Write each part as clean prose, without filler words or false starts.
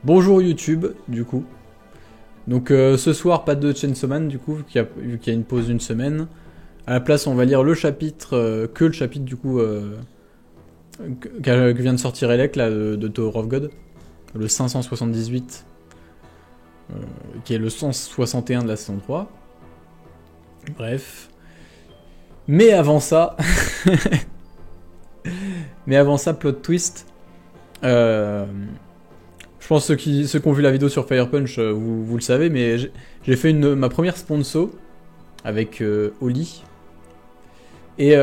Bonjour YouTube, du coup. Donc ce soir, pas de Chainsaw Man, du coup, vu qu'il y a une pause d'une semaine. À la place, on va lire le chapitre, que le chapitre, du coup, que vient de sortir Elec, là, de Tower of God. Le 578, qui est le 161 de la saison 3. Bref. Mais avant ça... plot twist. Je pense que ceux qui ont vu la vidéo sur Fire Punch, vous le savez, mais j'ai fait ma première sponsor avec Oli. Et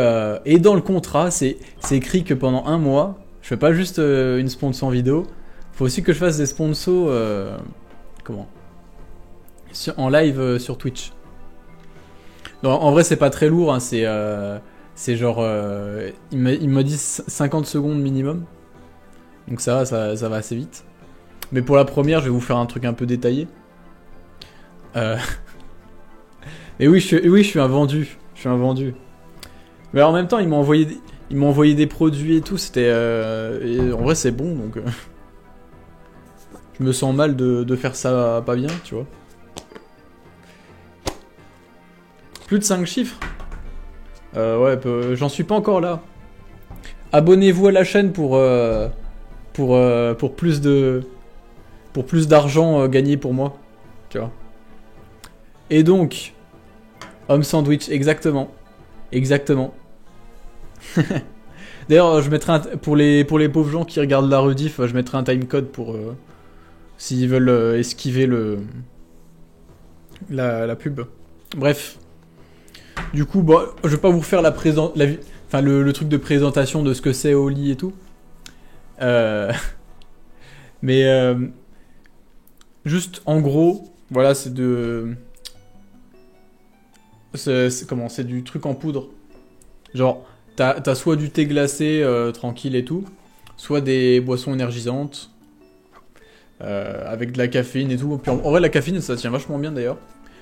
dans le contrat, c'est écrit que pendant un mois, je fais pas juste une sponsor en vidéo, faut aussi que je fasse des sponsors en live sur Twitch. Donc, en vrai, c'est pas très lourd, hein, c'est genre... il me dit 50 secondes minimum. Donc ça va assez vite. Mais pour la première, je vais vous faire un truc un peu détaillé. Mais oui, je suis un vendu. Je suis un vendu. Mais en même temps, ils m'ont envoyé des produits et tout. C'était... et en vrai, c'est bon, donc... je me sens mal de faire ça pas bien, tu vois. Plus de 5 chiffres. Ouais, j'en suis pas encore là. Abonnez-vous à la chaîne pour plus d'argent gagné pour moi, tu vois. Et donc, Homme Sandwich, exactement. D'ailleurs, je mettrai pour les pauvres gens qui regardent la rediff, je mettrai un timecode pour s'ils veulent esquiver la pub. Bref. Du coup, bon, je vais pas vous refaire le truc de présentation de ce que c'est Oli et tout. Mais juste en gros, voilà, c'est du truc en poudre. Genre, t'as soit du thé glacé tranquille et tout, soit des boissons énergisantes avec de la caféine et tout. Puis en vrai, la caféine, ça tient vachement bien d'ailleurs.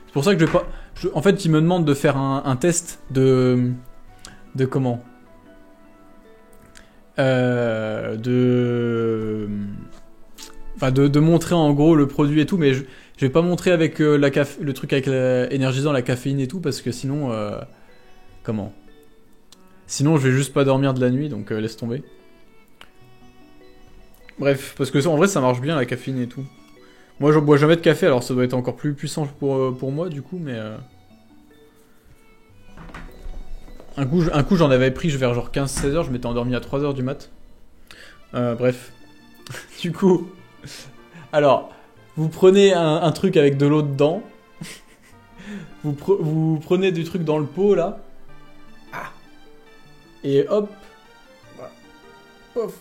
C'est pour ça que je vais pas. En fait, ils me demandent de faire un test de comment de montrer en gros le produit et tout, mais je vais pas montrer avec le truc avec énergisant, la caféine et tout, parce que sinon sinon je vais juste pas dormir de la nuit, donc laisse tomber. Bref, parce que en vrai ça marche bien la caféine et tout. Moi je bois jamais de café, alors ça doit être encore plus puissant pour moi du coup, mais un coup j'en avais pris vers genre 15-16 heures, je m'étais endormi à 3 heures du mat. Bref. Du coup, alors, vous prenez un truc avec de l'eau dedans. Vous prenez du truc dans le pot, là. Et hop. Voilà. Pof.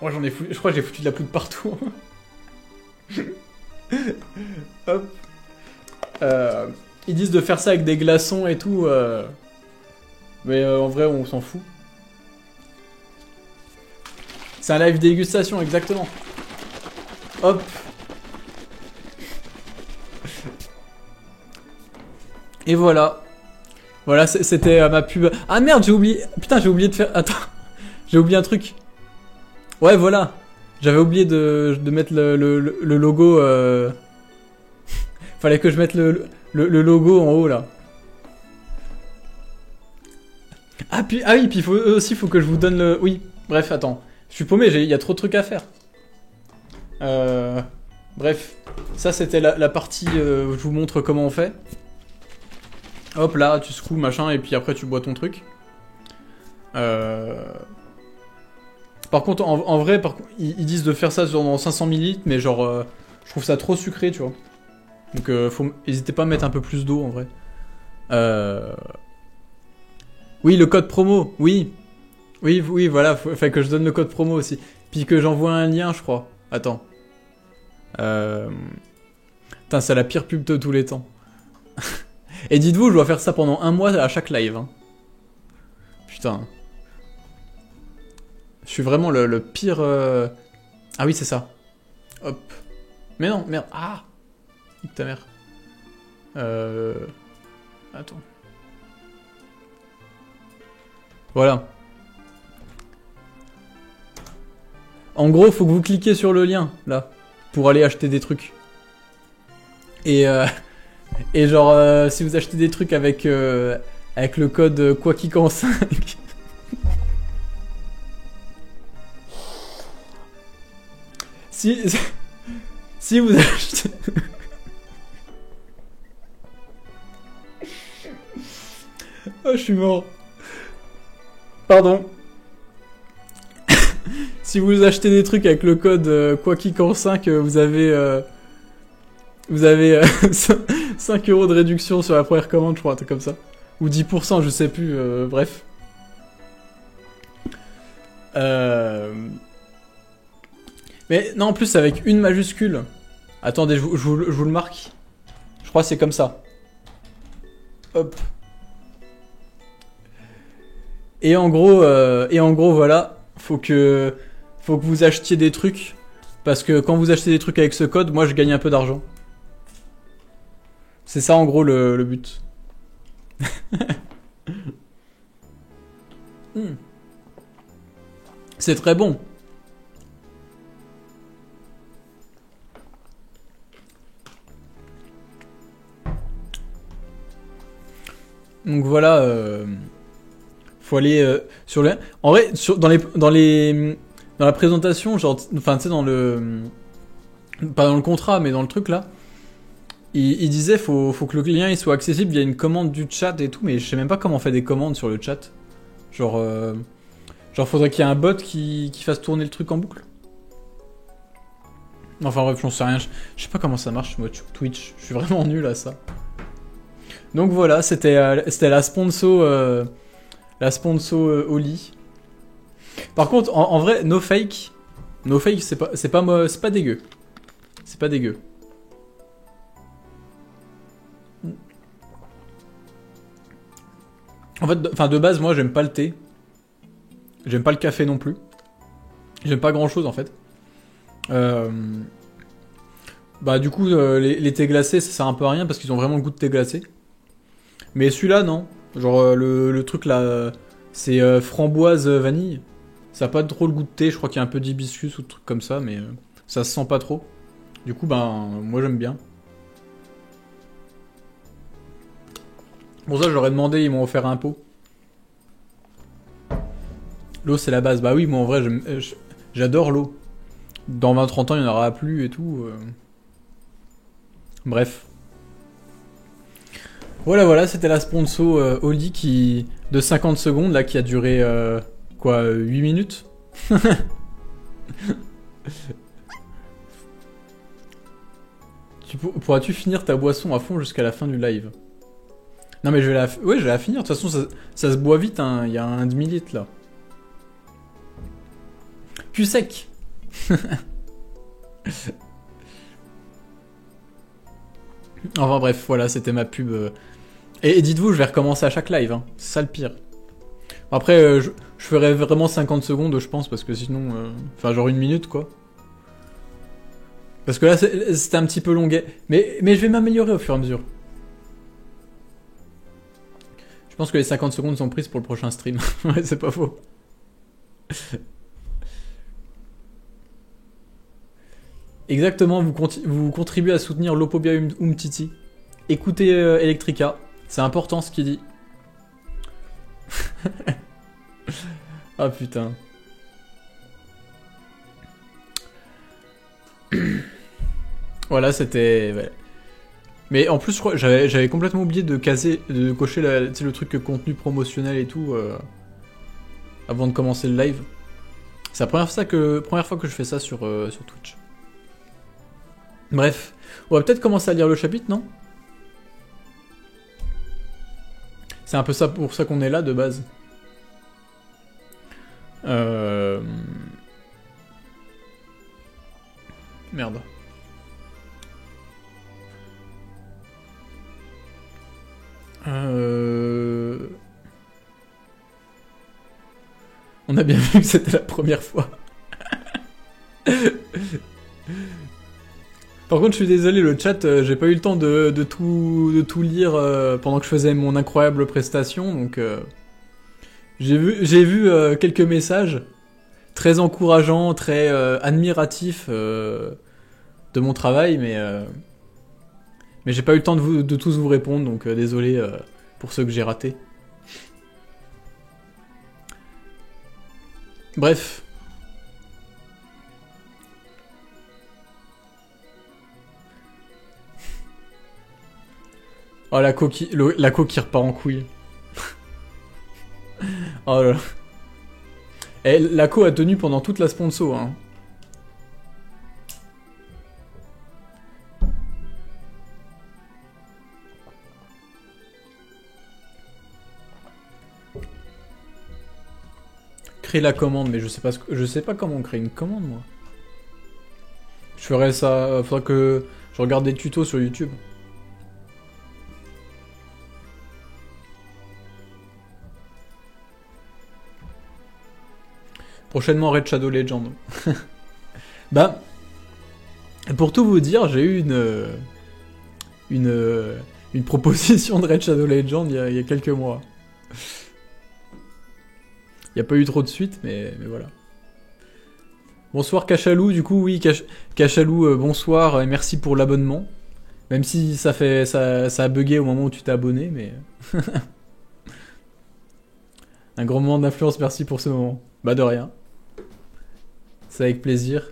Moi, je crois que j'ai foutu de la poudre partout. Hop. Ils disent de faire ça avec des glaçons et tout. Mais en vrai, on s'en fout. C'est un live dégustation, exactement. Hop. Et voilà. Voilà, c'était ma pub. Ah merde, j'ai oublié. Putain, j'ai oublié de faire... Attends. J'ai oublié un truc. Ouais, voilà. J'avais oublié de mettre le logo... Fallait que je mette le logo en haut, là. Ah oui, puis faut que je vous donne le... Oui, bref, attends. Je suis paumé, il y a trop de trucs à faire. Bref, ça c'était la partie où je vous montre comment on fait. Hop là, tu secoues machin et puis après tu bois ton truc. Par contre, en vrai, ils disent de faire ça dans 500 ml, mais genre, je trouve ça trop sucré, tu vois. Donc, n'hésitez pas à mettre un peu plus d'eau en vrai. Oui, le code promo, oui. Oui, voilà, faut que je donne le code promo aussi. Puis que j'envoie un lien, je crois. Attends. Putain, c'est la pire pub de tous les temps. Et dites-vous, je dois faire ça pendant un mois à chaque live. Hein. Putain. Je suis vraiment le pire... Ah oui, c'est ça. Hop. Mais non, merde. Ah, nique ta mère. Attends. Voilà. En gros, faut que vous cliquiez sur le lien, là. pour aller acheter des trucs. Et, et genre, si vous achetez des trucs avec le code QuakiCan5, si, si vous achetez... Oh, je suis mort. Pardon. Si vous achetez des trucs avec le code QuakiCan5, vous avez 5 euros de réduction sur la première commande, je crois, un truc comme ça. Ou 10%, je sais plus, bref. Mais non, en plus, avec une majuscule. Attendez, je vous le marque. Je crois que c'est comme ça. Hop. Et en gros, voilà, faut que vous achetiez des trucs. Parce que quand vous achetez des trucs avec ce code, moi, je gagne un peu d'argent. C'est ça, en gros, le but. C'est très bon. Donc voilà, faut aller sur le. En vrai, dans la présentation, genre, enfin, tu sais, pas dans le contrat, mais dans le truc là, il disait faut que le lien il soit accessible via une commande du chat et tout, mais je sais même pas comment on fait des commandes sur le chat. Genre faudrait qu'il y ait un bot qui fasse tourner le truc en boucle. Enfin bref, j'en sais rien. Je sais pas comment ça marche moi Twitch. Je suis vraiment nul à ça. Donc voilà, c'était la sponsor Oli. Par contre, en vrai, no fake, c'est pas dégueu. C'est pas dégueu. En fait, de base, moi, j'aime pas le thé. J'aime pas le café non plus. J'aime pas grand chose en fait. Bah du coup, les thés glacés, ça sert un peu à rien parce qu'ils ont vraiment le goût de thé glacé. Mais celui-là, non. Genre le truc là, c'est framboise vanille. Ça a pas trop le goût de thé, je crois qu'il y a un peu d'hibiscus ou de trucs comme ça, mais ça se sent pas trop. Du coup, ben, moi j'aime bien. Pour ça, j'aurais demandé, ils m'ont offert un pot. L'eau, c'est la base. Bah oui, moi en vrai, j'adore l'eau. Dans 20-30 ans, il n'y en aura plus et tout. Bref. Voilà, c'était la sponsor Oli de 50 secondes, là, qui a duré, 8 minutes. Pourras-tu finir ta boisson à fond jusqu'à la fin du live? Non mais je vais la finir, de toute façon ça se boit vite, hein. Il y a un demi-litre là. Cul sec. Enfin bref, voilà, c'était ma pub. Et dites-vous, je vais recommencer à chaque live, hein. C'est ça le pire. Après, je ferai vraiment 50 secondes, je pense, parce que sinon... Enfin, genre 1 minute, quoi. Parce que là, c'était un petit peu longuet. Mais je vais m'améliorer au fur et à mesure. Je pense que les 50 secondes sont prises pour le prochain stream. Ouais, c'est pas faux. Exactement, vous contribuez à soutenir l'Opobia Umtiti. Écoutez Electrica, c'est important ce qu'il dit. Ah putain. Voilà, c'était... Ouais. Mais en plus, je crois, j'avais complètement oublié de cocher le truc contenu promotionnel et tout avant de commencer le live. C'est la première fois que je fais ça sur Twitch. Bref, on va peut-être commencer à lire le chapitre, non? C'est un peu ça pour ça qu'on est là de base. Merde. On a bien vu que c'était la première fois. Par contre, je suis désolé, le chat, j'ai pas eu le temps de tout lire pendant que je faisais mon incroyable prestation, donc j'ai vu quelques messages très encourageants, très admiratifs de mon travail, mais j'ai pas eu le temps de tous vous répondre, donc désolé pour ceux que j'ai ratés. Bref. Oh, la coquille qui repart en couille. Oh là là. Et la co a tenu pendant toute la sponsor, hein. Créer la commande, mais je sais pas comment on crée une commande, moi. Je ferais ça, faudra que je regarde des tutos sur YouTube. Prochainement Red Shadow Legend. Bah, pour tout vous dire, j'ai eu une proposition de Red Shadow Legend il y a quelques mois. Il n'y a pas eu trop de suite, mais voilà. Bonsoir Cachalou, du coup, oui, Cachalou, bonsoir et merci pour l'abonnement. Même si ça a bugué au moment où tu t'es abonné, mais... Un grand moment d'influence, merci pour ce moment. Bah de rien. C'est avec plaisir.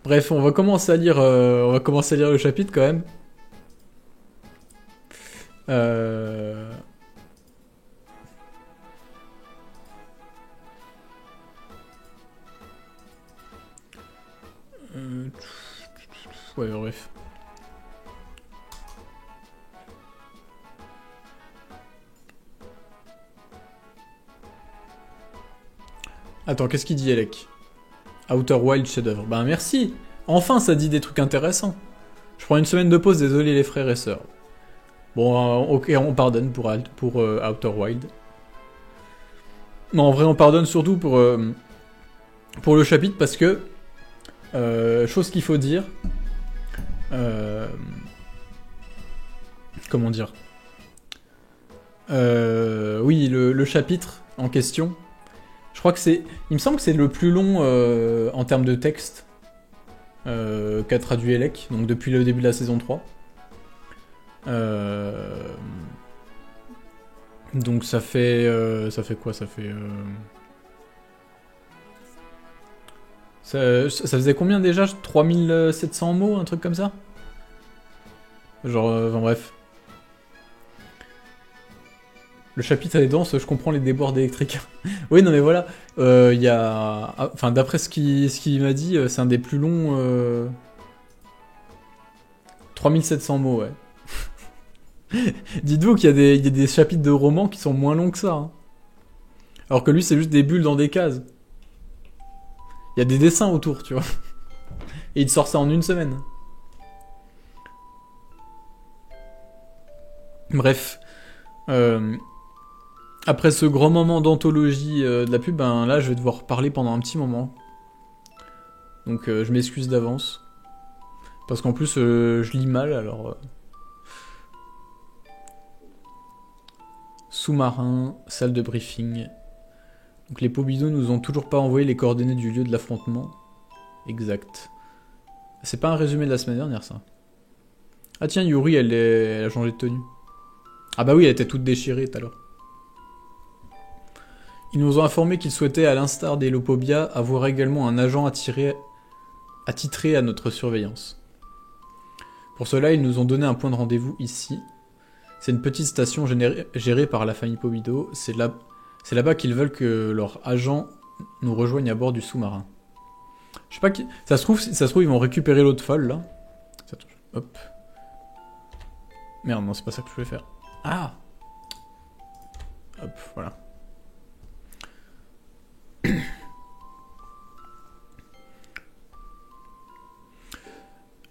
Bref, on va commencer à lire le chapitre quand même. Ouais, bref. Attends, qu'est-ce qu'il dit, Elec? Outer Wild, chef-d'œuvre. Ben merci. Enfin, ça dit des trucs intéressants. Je prends une semaine de pause, désolé les frères et sœurs. Bon, ok, on pardonne pour Outer Wild. Non, en vrai, on pardonne surtout pour le chapitre parce que chose qu'il faut dire. Comment dire? Oui, le chapitre en question. Je crois que c'est... Il me semble que c'est le plus long en termes de texte qu'a traduit Elec, donc depuis le début de la saison 3. Donc ça fait quoi? Ça fait... Ça faisait combien déjà? 3700 mots, un truc comme ça? Genre, enfin bref. Le chapitre est dense, je comprends les déboires électriques. Oui, non mais voilà. Il y a... Enfin, d'après ce qu'il m'a dit, c'est un des plus longs... 3700 mots, ouais. Dites-vous qu'il y a des chapitres de romans qui sont moins longs que ça. Hein. Alors que lui, c'est juste des bulles dans des cases. Il y a des dessins autour, tu vois. Et il sort ça en une semaine. Bref. Après ce grand moment d'anthologie de la pub, ben là, je vais devoir parler pendant un petit moment. Donc je m'excuse d'avance. Parce qu'en plus, je lis mal, alors... Sous-marin, salle de briefing. Donc les Pobido nous ont toujours pas envoyé les coordonnées du lieu de l'affrontement. Exact. C'est pas un résumé de la semaine dernière, ça. Ah tiens, Yuri, elle a changé de tenue. Ah bah oui, elle était toute déchirée tout à l'heure. Ils nous ont informé qu'ils souhaitaient, à l'instar des Lopobia, avoir également un agent attitré à notre surveillance. Pour cela, ils nous ont donné un point de rendez-vous ici. C'est une petite station gérée par la famille Pobido. C'est là-bas qu'ils veulent que leur agent nous rejoigne à bord du sous-marin. Je sais pas qui... Ça se trouve, ils vont récupérer l'autre folle, là. Hop. Merde, non, c'est pas ça que je voulais faire. Ah! Hop, voilà.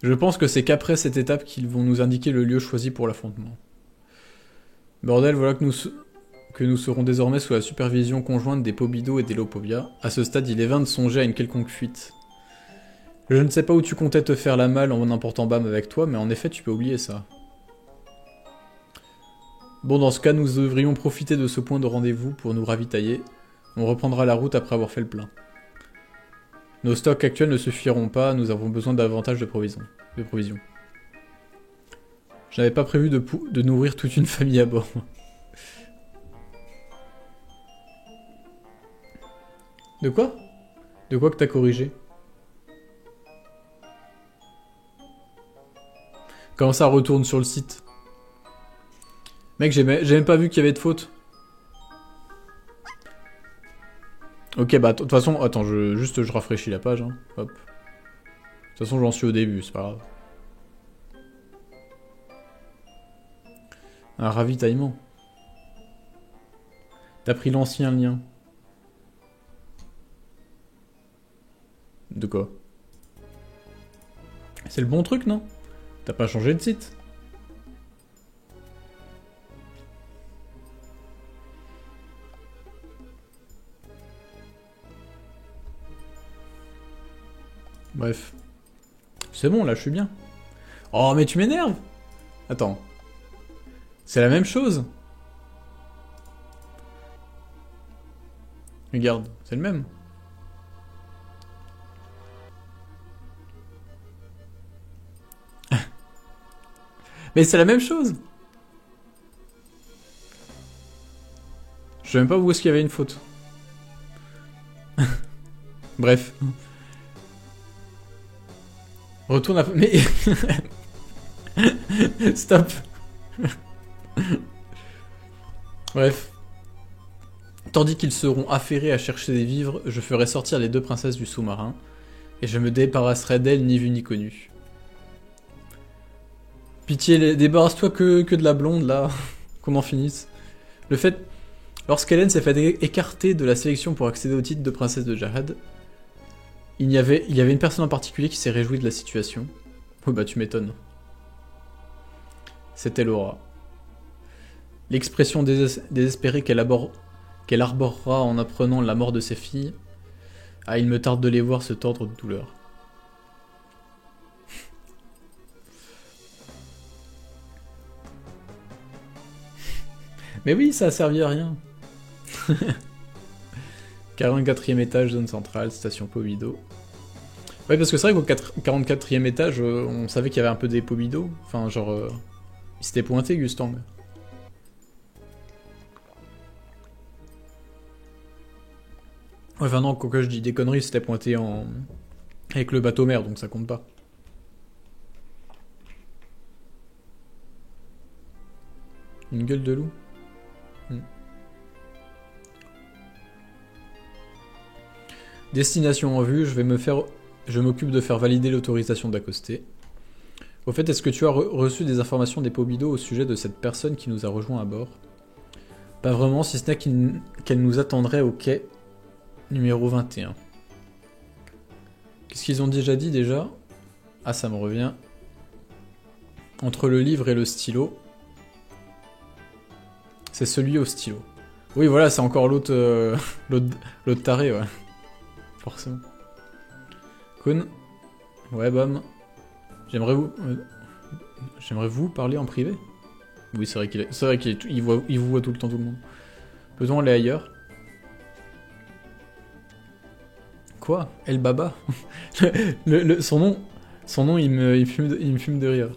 Je pense que c'est qu'après cette étape qu'ils vont nous indiquer le lieu choisi pour l'affrontement. Bordel, voilà que nous serons désormais sous la supervision conjointe des Pobido et des Lopobia. À ce stade, il est vain de songer à une quelconque fuite. Je ne sais pas où tu comptais te faire la malle en emportant Bam avec toi, mais en effet, tu peux oublier ça. Bon, dans ce cas, nous devrions profiter de ce point de rendez-vous pour nous ravitailler. On reprendra la route après avoir fait le plein. Nos stocks actuels ne suffiront pas, nous avons besoin davantage de provisions. Je n'avais pas prévu de nourrir toute une famille à bord. De quoi? De quoi que t'as corrigé? Comment ça retourne sur le site? Mec, j'ai même pas vu qu'il y avait de faute. Ok, bah de toute façon, attends, je rafraîchis la page. Hein. Hop. De toute façon, j'en suis au début, c'est pas grave. Un ravitaillement. T'as pris l'ancien lien. De quoi? C'est le bon truc, non? T'as pas changé de site? Bref. C'est bon, là, je suis bien. Oh, mais tu m'énerves! Attends. C'est la même chose? Regarde, c'est le même. Mais c'est la même chose! Je sais même pas où est-ce qu'il y avait une faute. Bref. Retourne à... Mais... Stop. Bref. Tandis qu'ils seront affairés à chercher des vivres, je ferai sortir les deux princesses du sous-marin, et je me débarrasserai d'elles ni vu ni connu. Pitié, débarrasse-toi que de la blonde, là. Qu'on en finisse. Le fait... Lorsqu'Hélène s'est fait écarter de la sélection pour accéder au titre de princesse de Jahad, il y avait une personne en particulier qui s'est réjouie de la situation. Oh bah tu m'étonnes. C'était Laura. L'expression désespérée qu'elle arborera en apprenant la mort de ses filles. Ah, il me tarde de les voir se tordre de douleur. Mais oui, ça a servi à rien. 44e étage, zone centrale, station Pobido. Ouais, parce que c'est vrai qu'au 44e étage, on savait qu'il y avait un peu des Pobido. Enfin, genre... il s'était pointé, Gustang. Ouais, enfin non, quand je dis des conneries, c'était pointé en... avec le bateau mère, donc ça compte pas. Une gueule de loup. Destination en vue, je m'occupe de faire valider l'autorisation d'accoster. Au fait, est-ce que tu as reçu des informations des Pobido au sujet de cette personne qui nous a rejoint à bord? Pas vraiment, si ce n'est qu'elle nous attendrait au quai numéro 21. Qu'est-ce qu'ils ont déjà dit déjà? Ah, ça me revient. Entre le livre et le stylo. C'est celui au stylo. Oui, voilà, c'est encore l'autre l'autre taré, ouais. Forcément. Kun. Ouais, bam. J'aimerais vous parler en privé. Oui, c'est vrai qu'il vous voit tout le temps, tout le monde. Peut-on aller ailleurs? Quoi? El Baba? Son nom, il me fume de rire.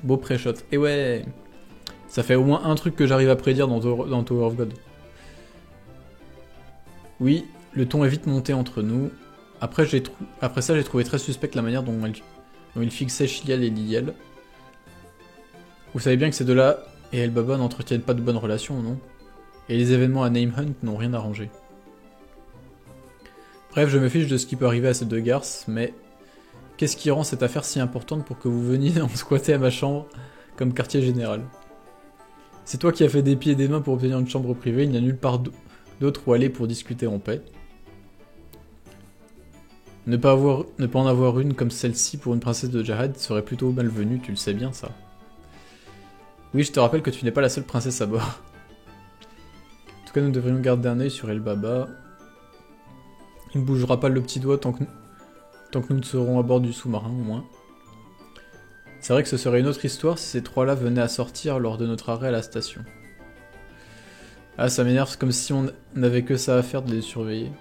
Beau pré-shot. Et ouais, ça fait au moins un truc que j'arrive à prédire dans Tower of God. Oui, le ton est vite monté entre nous. Après ça, j'ai trouvé très suspecte la manière dont il fixait Chilial et Liliel. Vous savez bien que ces deux-là et El Baba n'entretiennent pas de bonnes relations, non? Et les événements à Name Hunt n'ont rien arrangé. Bref, je me fiche de ce qui peut arriver à ces deux garces, mais qu'est-ce qui rend cette affaire si importante pour que vous veniez en squatter à ma chambre comme quartier général? C'est toi qui as fait des pieds et des mains pour obtenir une chambre privée, il n'y a nulle part d'autre où aller pour discuter en paix. Ne pas en avoir une comme celle-ci pour une princesse de Jahad serait plutôt malvenu, tu le sais bien ça. Oui, je te rappelle que tu n'es pas la seule princesse à bord. En tout cas, nous devrions garder un œil sur El Baba. Il ne bougera pas le petit doigt tant que nous serons à bord du sous-marin, au moins. C'est vrai que ce serait une autre histoire si ces trois-là venaient à sortir lors de notre arrêt à la station. Ah, ça m'énerve, comme si on n'avait que ça à faire de les surveiller.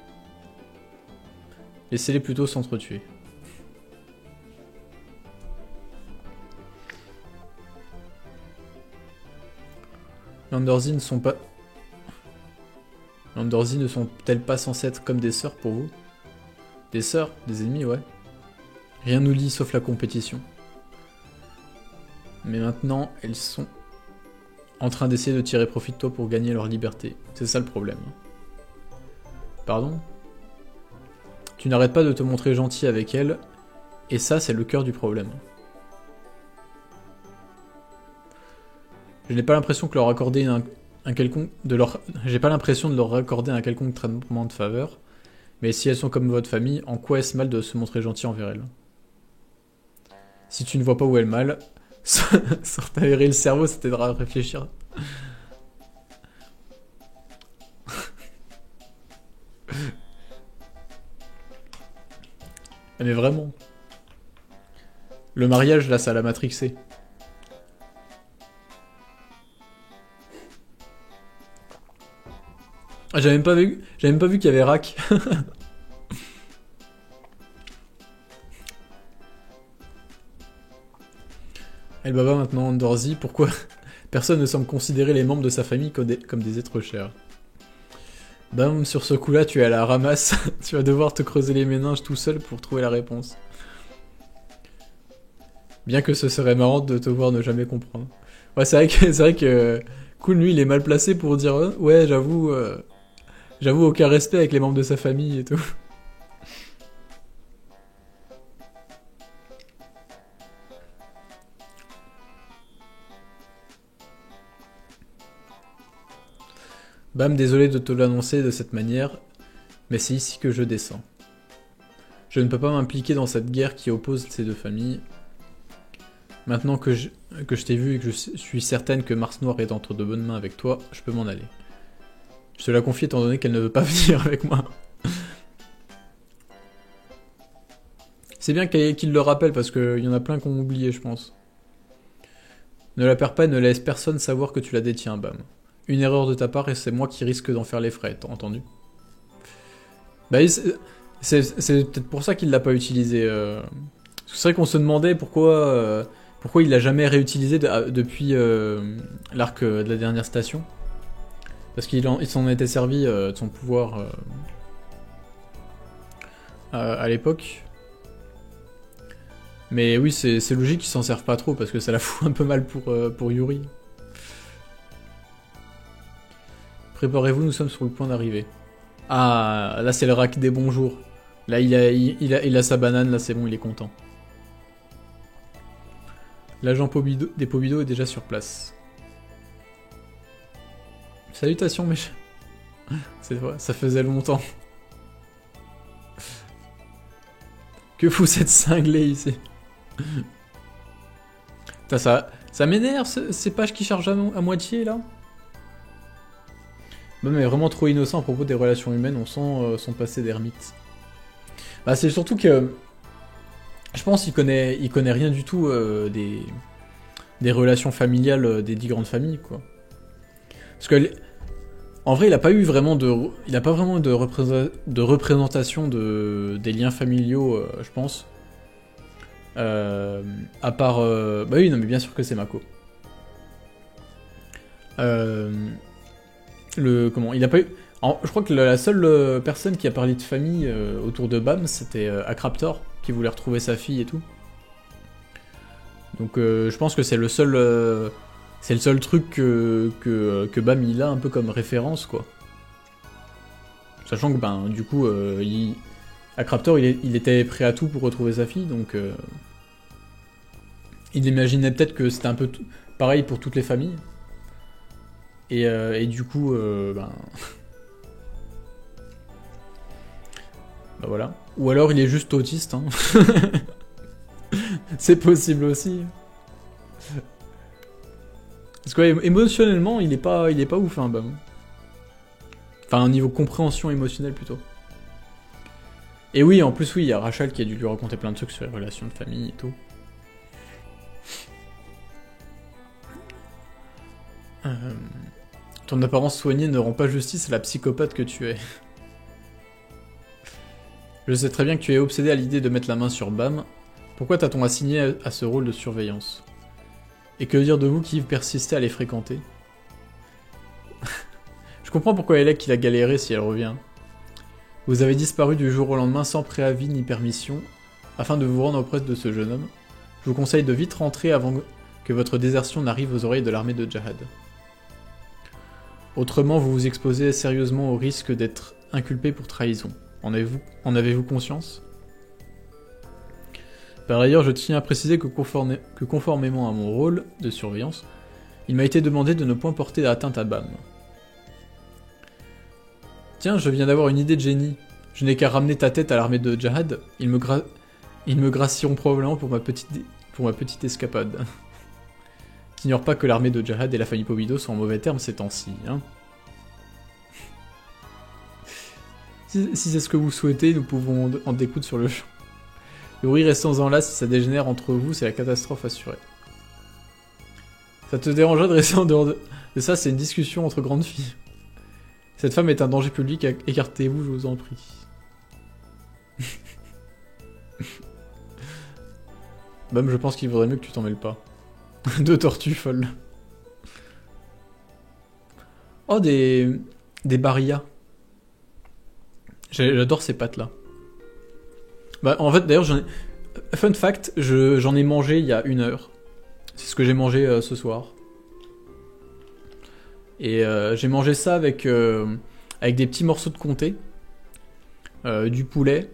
Laissez-les plutôt s'entretuer. Les Undersea ne sont pas... Les Undersea ne sont-elles pas censées être comme des sœurs pour vous? Des sœurs? Des ennemis, ouais. Rien nous lie sauf la compétition. Mais maintenant, elles sont en train d'essayer de tirer profit de toi pour gagner leur liberté. C'est ça le problème. Pardon? Tu n'arrêtes pas de te montrer gentil avec elles, et ça, c'est le cœur du problème. Je n'ai pas l'impression que leur accorder un quelconque... J'ai pas l'impression de leur accorder un quelconque traitement de faveur, mais si elles sont comme votre famille, en quoi est-ce mal de se montrer gentil envers elles? Si tu ne vois pas où est le mal, sans t'aérer le cerveau, ça t'aidera à réfléchir. Mais vraiment. Le mariage, là, ça l'a matrixé. Ah, j'avais même pas vu qu'il y avait Rack. Elle baba maintenant Undersea, pourquoi personne ne semble considérer les membres de sa famille comme des êtres chers? Bam, sur ce coup-là, tu es à la ramasse. Tu vas devoir te creuser les méninges tout seul pour trouver la réponse. Bien que ce serait marrant de te voir ne jamais comprendre. Ouais, c'est vrai que Cool, lui, il est mal placé pour dire ouais, j'avoue, aucun respect avec les membres de sa famille et tout. Bam, désolé de te l'annoncer de cette manière, mais c'est ici que je descends. Je ne peux pas m'impliquer dans cette guerre qui oppose ces deux familles. Maintenant que je t'ai vu et que je suis certaine que Mars Noire est entre de bonnes mains avec toi, je peux m'en aller. Je te la confie étant donné qu'elle ne veut pas venir avec moi. C'est bien qu'il le rappelle parce qu'il y en a plein qui ont oublié, je pense. Ne la perds pas et ne laisse personne savoir que tu la détiens, Bam. Une erreur de ta part et c'est moi qui risque d'en faire les frais, t'as entendu? Bah, c'est peut-être pour ça qu'il l'a pas utilisé. C'est vrai qu'on se demandait pourquoi il l'a jamais réutilisé depuis l'arc de la dernière station. Parce qu'il s'en était servi de son pouvoir à l'époque. Mais oui, c'est logique qu'ils s'en servent pas trop parce que ça la fout un peu mal pour Yuri. Préparez-vous, nous sommes sur le point d'arriver. Ah, là c'est le rack des bonjours. Là il a sa banane, là c'est bon, il est content. L'agent des Pobido est déjà sur place. Salutations mes chers. C'est vrai, ça faisait longtemps. Que fout cette cinglée ici? Putain, ça m'énerve ces pages qui chargent à moitié là. Même est vraiment trop innocent à propos des relations humaines, on sent son passé d'ermite. Bah c'est surtout que je pense qu'il connaît rien du tout des relations familiales des 10 grandes familles quoi. Parce que en vrai il a pas vraiment de représentation des liens familiaux je pense. À part bah oui non mais bien sûr que c'est Mako. Il a pas eu. Je crois que la seule personne qui a parlé de famille autour de Bam, c'était Akraptor, qui voulait retrouver sa fille et tout. Donc je pense que c'est le seul truc que Bam il a un peu comme référence quoi. Sachant que ben du coup Akraptor il était prêt à tout pour retrouver sa fille, donc il imaginait peut-être que c'était un peu pareil pour toutes les familles. Et du coup, ben voilà. Ou alors il est juste autiste, hein. C'est possible aussi. Parce que ouais, émotionnellement, il est pas ouf, hein, Bam. Enfin, au niveau compréhension émotionnelle plutôt. Et oui, en plus, oui, il y a Rachel qui a dû lui raconter plein de trucs sur les relations de famille et tout. Ton apparence soignée ne rend pas justice à la psychopathe que tu es. Je sais très bien que tu es obsédé à l'idée de mettre la main sur Bam. Pourquoi t'a-t-on assigné à ce rôle de surveillance? Et que dire de vous qui persistez à les fréquenter? Je comprends pourquoi Elec qu'il a galéré si elle revient. Vous avez disparu du jour au lendemain sans préavis ni permission, afin de vous rendre auprès de ce jeune homme. Je vous conseille de vite rentrer avant que votre désertion n'arrive aux oreilles de l'armée de Jahad. Autrement, vous vous exposez sérieusement au risque d'être inculpé pour trahison. En avez-vous conscience? Par ailleurs, je tiens à préciser que conformément à mon rôle de surveillance, il m'a été demandé de ne point porter atteinte à Bam. Tiens, je viens d'avoir une idée de génie. Je n'ai qu'à ramener ta tête à l'armée de Jahad. Ils me gracieront probablement pour ma petite escapade. T'ignores pas que l'armée de Jahad et la famille Pobido sont en mauvais termes ces temps-ci, hein. Si c'est ce que vous souhaitez, nous pouvons en découdre sur le champ. Et oui, restons-en là, si ça dégénère entre vous, c'est la catastrophe assurée. Ça te dérangerait de rester en dehors de ça, c'est une discussion entre grandes filles. Cette femme est un danger public, écartez-vous, je vous en prie. Bam, je pense qu'il vaudrait mieux que tu t'en mêles pas. Deux tortues folles. Oh, des barillas. J'adore ces pâtes-là. Bah, en fait, d'ailleurs, fun fact, j'en ai mangé il y a 1 heure. C'est ce que j'ai mangé ce soir. Et j'ai mangé ça avec des petits morceaux de comté, du poulet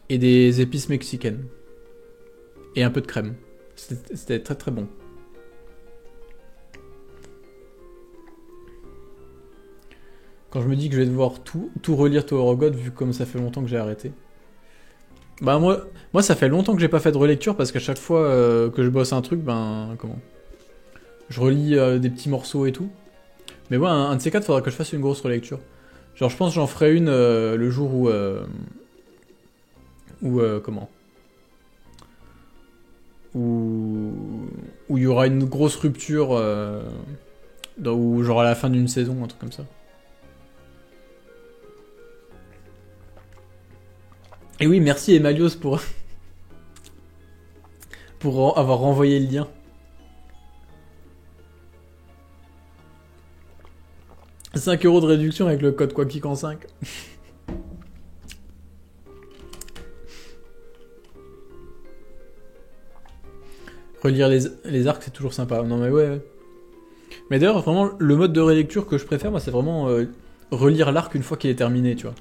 et des épices mexicaines. Et un peu de crème. C'était très très bon. Quand je me dis que je vais devoir tout relire Tower of God, vu comme ça fait longtemps que j'ai arrêté. Bah moi ça fait longtemps que j'ai pas fait de relecture, parce qu'à chaque fois que je bosse un truc, je relis des petits morceaux et tout. Mais ouais, un de ces quatre, faudra que je fasse une grosse relecture. Genre je pense que j'en ferai une le jour où il y aura une grosse rupture, ou genre à la fin d'une saison, un truc comme ça. Et oui, merci Emalios pour avoir renvoyé le lien. « 5 € de réduction avec le code Quackgeek en 5. Relire les arcs, c'est toujours sympa. Non mais ouais. Mais d'ailleurs, vraiment, le mode de relecture que je préfère, moi, c'est vraiment relire l'arc une fois qu'il est terminé, tu vois.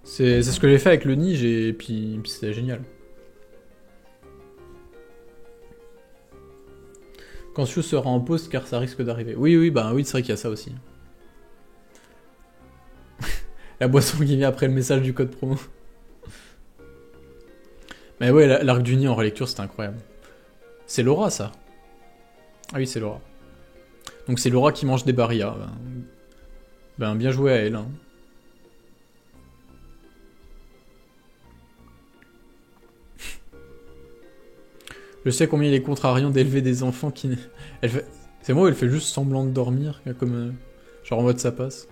C'est ce que j'ai fait avec le Nige, et puis c'était génial. Quand Shu sera en pause, car ça risque d'arriver. Oui, c'est vrai qu'il y a ça aussi. La boisson qui vient après le message du code promo. Mais ouais, l'arc du Nid en relecture, c'est incroyable. C'est Laura, ça. Ah oui, c'est Laura. Donc c'est Laura qui mange des barillas. Bien joué à elle, hein. Je sais combien il est contrariant d'élever des enfants qui... C'est moi où elle fait juste semblant de dormir, comme... genre en mode ça passe.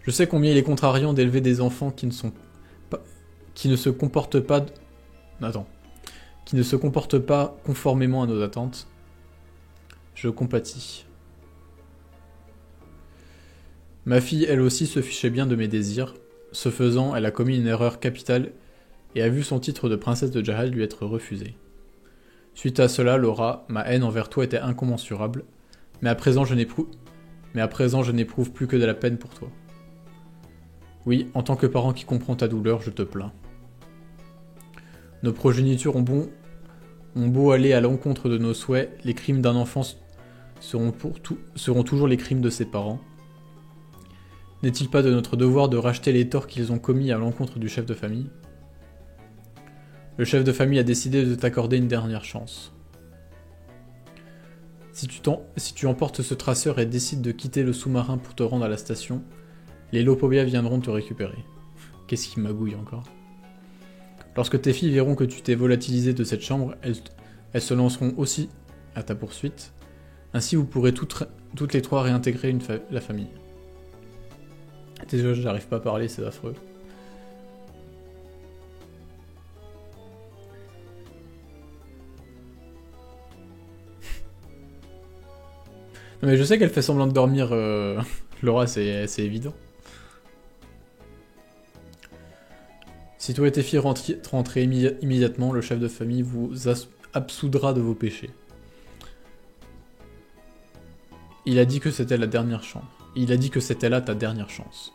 Je sais combien il est contrariant d'élever des enfants qui ne sont pas... qui ne se comportent pas... Attends. Qui ne se comportent pas conformément à nos attentes. Je compatis. Ma fille, elle aussi, se fichait bien de mes désirs. Ce faisant, elle a commis une erreur capitale et a vu son titre de princesse de Jahad lui être refusé. Suite à cela, Laura, ma haine envers toi était incommensurable, mais à présent je n'éprouve plus que de la peine pour toi. Oui, en tant que parent qui comprend ta douleur, je te plains. Nos progénitures ont beau aller à l'encontre de nos souhaits, les crimes d'un enfant seront toujours les crimes de ses parents. N'est-il pas de notre devoir de racheter les torts qu'ils ont commis à l'encontre du chef de famille ? Le chef de famille a décidé de t'accorder une dernière chance. Si tu emportes ce traceur et décides de quitter le sous-marin pour te rendre à la station, les Lopobia viendront te récupérer. Qu'est-ce qui magouille encore ? Lorsque tes filles verront que tu t'es volatilisé de cette chambre, elles se lanceront aussi à ta poursuite. Ainsi vous pourrez toutes les trois réintégrer la famille. Déjà, j'arrive pas à parler, c'est affreux. Non, mais je sais qu'elle fait semblant de dormir, Laura, c'est évident. Si toi et tes filles rentrez immédiatement, le chef de famille vous absoudra de vos péchés. Il a dit que c'était la dernière chance. Il a dit que c'était là ta dernière chance.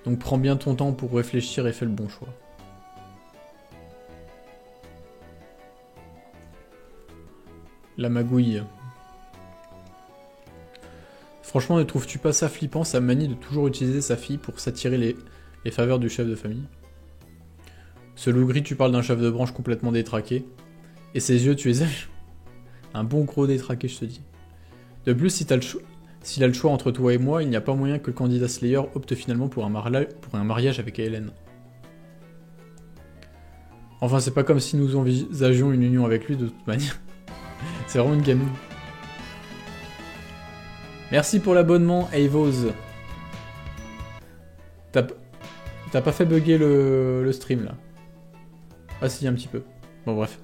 Donc prends bien ton temps pour réfléchir et fais le bon choix. La magouille. Franchement, ne trouves-tu pas ça flippant, sa manie de toujours utiliser sa fille pour s'attirer les faveurs du chef de famille? Ce loup gris, tu parles d'un chef de branche complètement détraqué. Et ses yeux, tu les aimes. Un bon gros détraqué, je te dis. De plus, s'il a le choix entre toi et moi, il n'y a pas moyen que le candidat Slayer opte finalement pour un mariage avec Hélène. Enfin, c'est pas comme si nous envisagions une union avec lui de toute manière. C'est vraiment une gamine. Merci pour l'abonnement, Avos. T'as pas fait bugger le stream, là? Ah si, un petit peu. Bon, bref.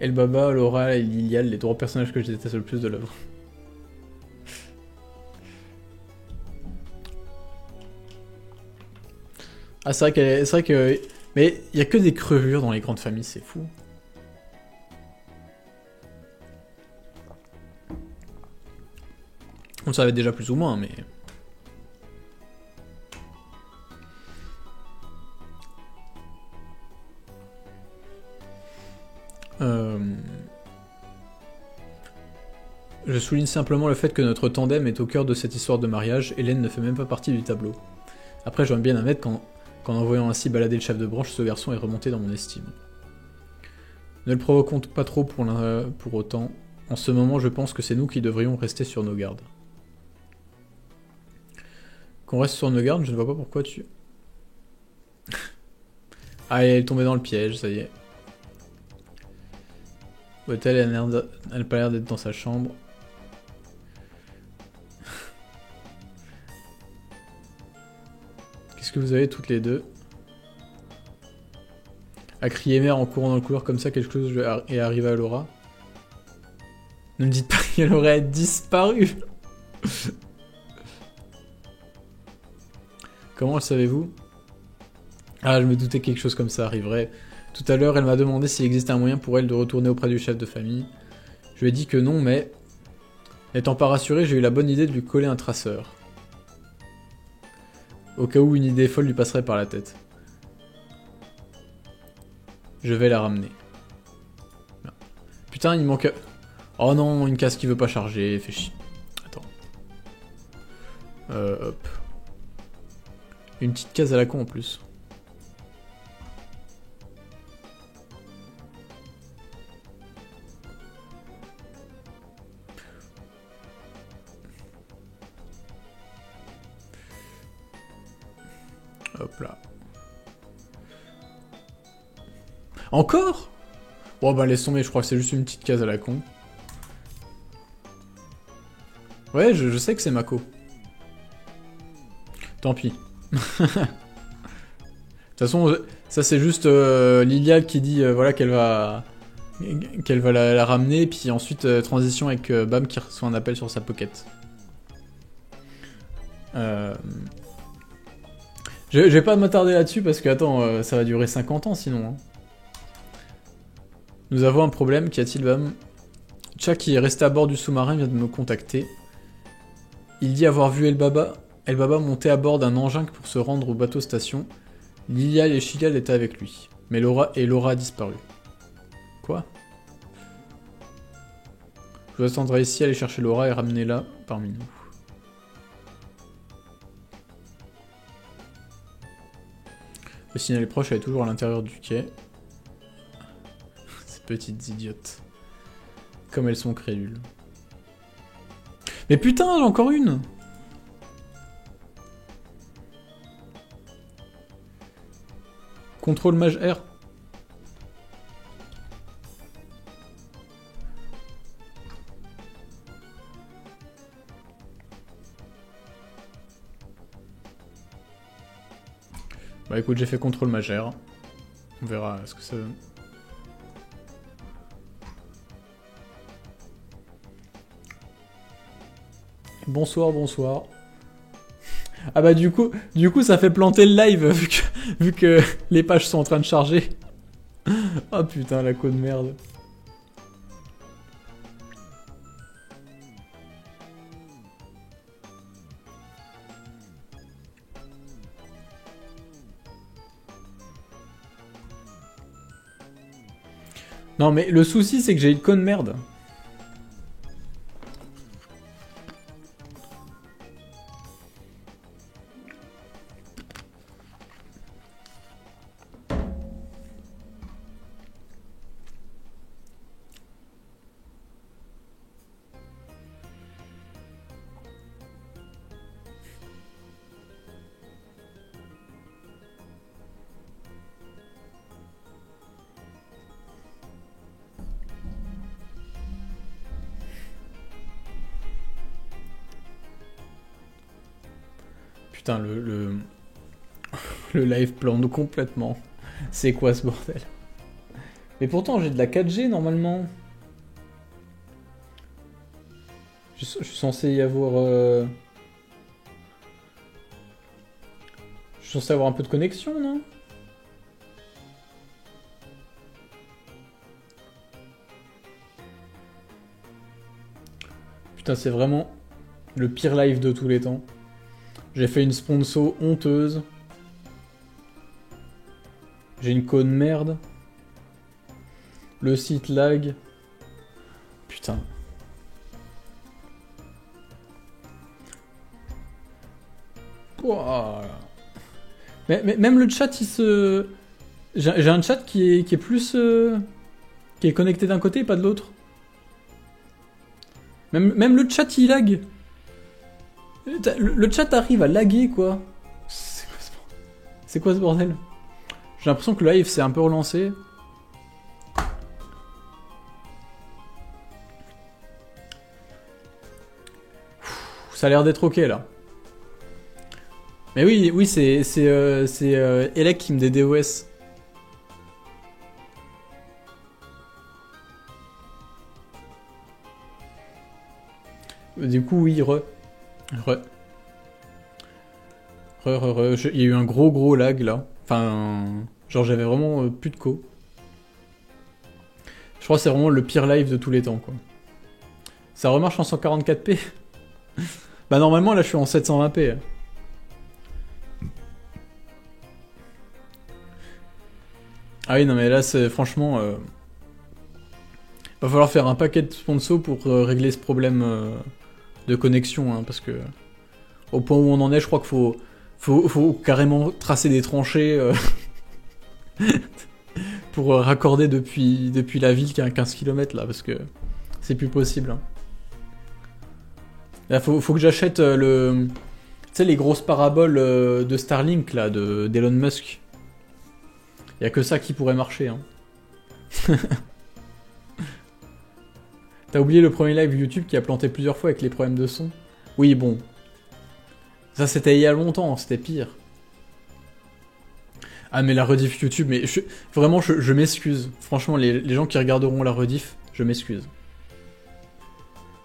Elbaba, Laura et Lilial, les trois personnages que je déteste le plus de l'œuvre. Ah, c'est vrai que... Mais il y a que des crevures dans les grandes familles, c'est fou. On le savait déjà plus ou moins, mais... Je souligne simplement le fait que notre tandem est au cœur de cette histoire de mariage. Hélène ne fait même pas partie du tableau. Après, j'aime bien admettre qu'en voyant ainsi balader le chef de branche, ce garçon est remonté dans mon estime. Ne le provoquons pas trop pour autant. En ce moment, je pense que c'est nous qui devrions rester sur nos gardes. Qu'on reste sur nos gardes, je ne vois pas pourquoi tu... Ah, elle est tombée dans le piège, ça y est. Bottle, elle n'a pas l'air d'être dans sa chambre. Qu'est-ce que vous avez toutes les deux? À crier mère en courant dans le couloir comme ça, quelque chose est arrivé à Laura. Ne me dites pas qu'elle aurait disparu. Comment le savez-vous? Ah, je me doutais que quelque chose comme ça arriverait. Tout à l'heure, elle m'a demandé s'il existait un moyen pour elle de retourner auprès du chef de famille. Je lui ai dit que non, mais... N'étant pas rassuré, j'ai eu la bonne idée de lui coller un traceur. Au cas où une idée folle lui passerait par la tête. Je vais la ramener. Non. Putain, il manque... Oh non, une case qui veut pas charger, fait chier. Attends. Hop. Une petite case à la con en plus. Hop là. Encore? Bon bah laisse tomber, je crois que c'est juste une petite case à la con. Ouais, je sais que c'est Mako. Tant pis. De toute façon, ça c'est juste Lilial qui dit voilà qu'elle va la ramener, puis ensuite transition avec Bam qui reçoit un appel sur sa pocket. Je vais pas m'attarder là-dessus parce que attends, ça va durer 50 ans sinon. Hein. Nous avons un problème, qu'y a-t-il, Bam? Chuck qui est resté à bord du sous-marin vient de me contacter. Il dit avoir vu Elbaba monter à bord d'un engin pour se rendre au bateau station. Lilial et Shilial étaient avec lui. Mais Laura a disparu. Quoi? Je vous attendrai ici, aller chercher Laura et ramener-la parmi nous. Le signal est proche, elle est toujours à l'intérieur du quai. Ces petites idiotes. Comme elles sont crédules. Mais putain, j'ai encore une. Contrôle mage R. Bah écoute, j'ai fait contrôle mage R. On verra ce que ça donne. Bonsoir, bonsoir. Ah bah du coup ça fait planter le live vu que les pages sont en train de charger. Oh putain, la code merde. Non mais le souci c'est que j'ai une conne merde. Putain, le live plante complètement. C'est quoi ce bordel? Mais pourtant, j'ai de la 4G normalement. Je suis censé y avoir... Je suis censé avoir un peu de connexion, non? Putain, c'est vraiment le pire live de tous les temps. J'ai fait une sponsor honteuse. J'ai une conne merde. Le site lag. Putain. Ouah. Mais même le chat, il se... J'ai un chat qui est plus... qui est connecté d'un côté et pas de l'autre. Même le chat, il lag. Le chat arrive à laguer, quoi. C'est quoi ce bordel? J'ai l'impression que le live s'est un peu relancé. Ça a l'air d'être ok, là. Mais oui, c'est Elec qui me dit DOS. Du coup, oui, il y a eu un gros lag, là. Enfin, genre, j'avais vraiment plus de co. Je crois que c'est vraiment le pire live de tous les temps, quoi. Ça remarche en 144p. Bah, normalement, là, je suis en 720p. Ah oui, non, mais là, c'est franchement... va falloir faire un paquet de sponsors pour régler ce problème de connexion, hein, parce que... Au point où on en est, je crois qu'il faut carrément tracer des tranchées pour raccorder depuis la ville qui est à 15 km, là, parce que c'est plus possible. Hein. Là, faut que j'achète le... Tu sais, les grosses paraboles de Starlink, là, d'Elon Musk. Y a que ça qui pourrait marcher, hein. T'as oublié le premier live YouTube qui a planté plusieurs fois avec les problèmes de son? Oui, bon. Ça, c'était il y a longtemps, c'était pire. Ah, mais la rediff YouTube, mais vraiment, je m'excuse. Franchement, les gens qui regarderont la rediff, je m'excuse.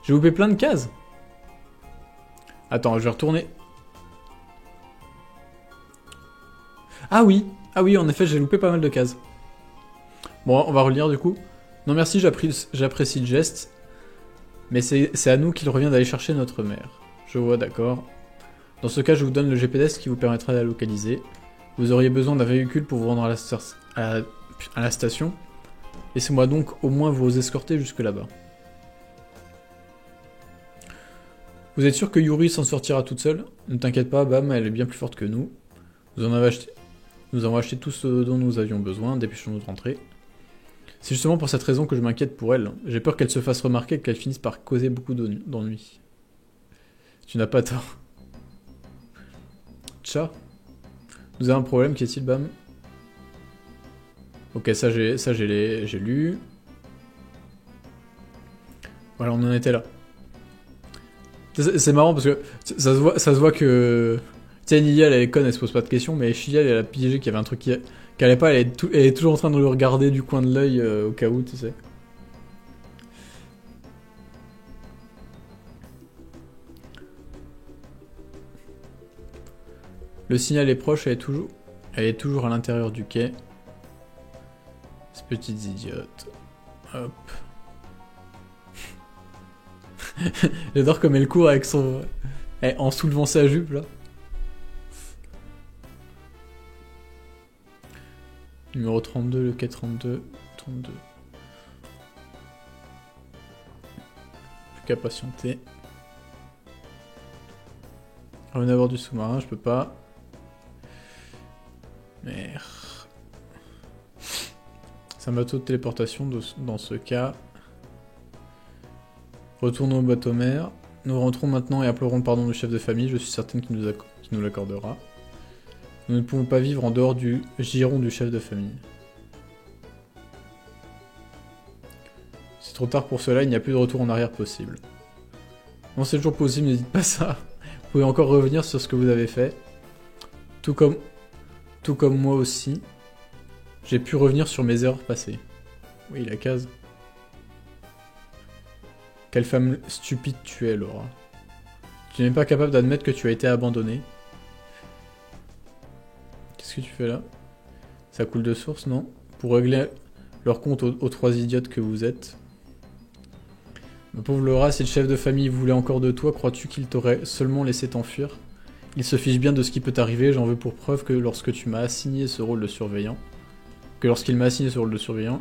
J'ai loupé plein de cases. Attends, je vais retourner. Ah oui, en effet, j'ai loupé pas mal de cases. Bon, on va relire du coup. Non merci, j'apprécie le geste. Mais c'est à nous qu'il revient d'aller chercher notre mère. Je vois, d'accord. Dans ce cas, je vous donne le GPS qui vous permettra de la localiser. Vous auriez besoin d'un véhicule pour vous rendre à la station. Laissez-moi donc au moins vous escorter jusque là-bas. Vous êtes sûr que Yuri s'en sortira toute seule? Ne t'inquiète pas, Bam, elle est bien plus forte que nous. Nous avons acheté tout ce dont nous avions besoin, dépêchons-nous de rentrer. C'est justement pour cette raison que je m'inquiète pour elle. J'ai peur qu'elle se fasse remarquer et qu'elle finisse par causer beaucoup d'ennuis. Tu n'as pas tort. Tcha. Nous avons un problème, qu'est-il, bam? Ok, ça j'ai lu. Voilà, on en était là. C'est marrant parce que ça se voit que... Tu sais, Nidia, elle est conne, elle se pose pas de questions, mais Shilia, elle a piégé qu'il y avait un truc qui allait pas, elle est toujours en train de le regarder du coin de l'œil au cas où, tu sais. Le signal est proche, elle est toujours à l'intérieur du quai. Ces petites idiotes. Hop. J'adore comme elle court avec son... en soulevant sa jupe, là. Numéro 32, le quai 32. 32. Plus qu'à patienter. Revenez à bord du sous-marin, je peux pas. Merde. C'est un bateau de téléportation dans ce cas. Retournons au bateau mère. Nous rentrons maintenant et implorons le pardon du chef de famille, je suis certaine qu'il nous l'accordera. Nous ne pouvons pas vivre en dehors du giron du chef de famille. C'est trop tard pour cela, il n'y a plus de retour en arrière possible. Non, c'est toujours possible, ne dites pas ça. Vous pouvez encore revenir sur ce que vous avez fait. Tout comme moi aussi. J'ai pu revenir sur mes erreurs passées. Oui, la case. Quelle femme stupide tu es, Laura. Tu n'es pas capable d'admettre que tu as été abandonnée. Qu'est-ce que tu fais là? Ça coule de source, non? Pour régler leur compte aux trois idiotes que vous êtes. Ma pauvre Laura, si le chef de famille voulait encore de toi, crois-tu qu'il t'aurait seulement laissé t'enfuir? Il se fiche bien de ce qui peut t'arriver, j'en veux pour preuve que lorsqu'il m'a assigné ce rôle de surveillant,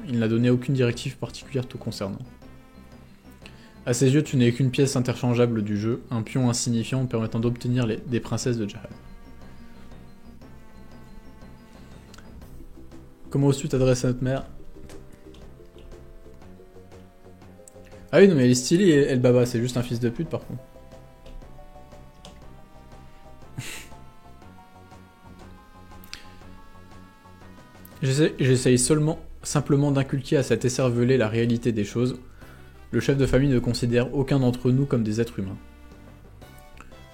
il n'a donné aucune directive particulière te concernant. À ses yeux, tu n'es qu'une pièce interchangeable du jeu, un pion insignifiant permettant d'obtenir des princesses de Jahad. Comment oses-tu t'adresser à notre mère? Ah oui, non mais elle est stylée, elle baba, c'est juste un fils de pute par contre. J'essaye simplement d'inculquer à cet écervelé la réalité des choses. Le chef de famille ne considère aucun d'entre nous comme des êtres humains.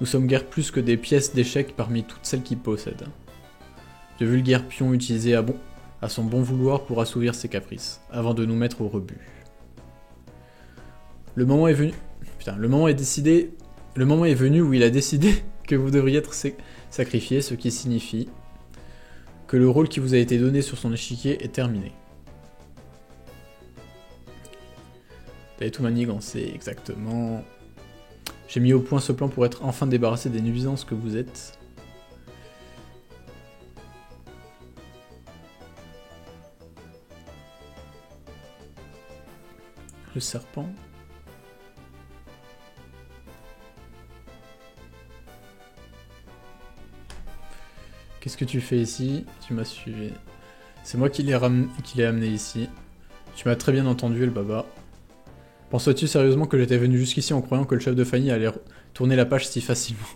Nous sommes guère plus que des pièces d'échecs parmi toutes celles qu'il possède. De vulgaires pions utilisés à son bon vouloir pour assouvir ses caprices, avant de nous mettre au rebut. Le moment est venu où il a décidé que vous devriez être sacrifié, ce qui signifie que le rôle qui vous a été donné sur son échiquier est terminé. T'avais tout manigancé, exactement. J'ai mis au point ce plan pour être enfin débarrassé des nuisances que vous êtes. Le serpent. Qu'est-ce que tu fais ici? Tu m'as suivi. C'est moi qui l'ai amené ici. Tu m'as très bien entendu, le baba. Penses-tu sérieusement que j'étais venu jusqu'ici en croyant que le chef de famille allait tourner la page si facilement?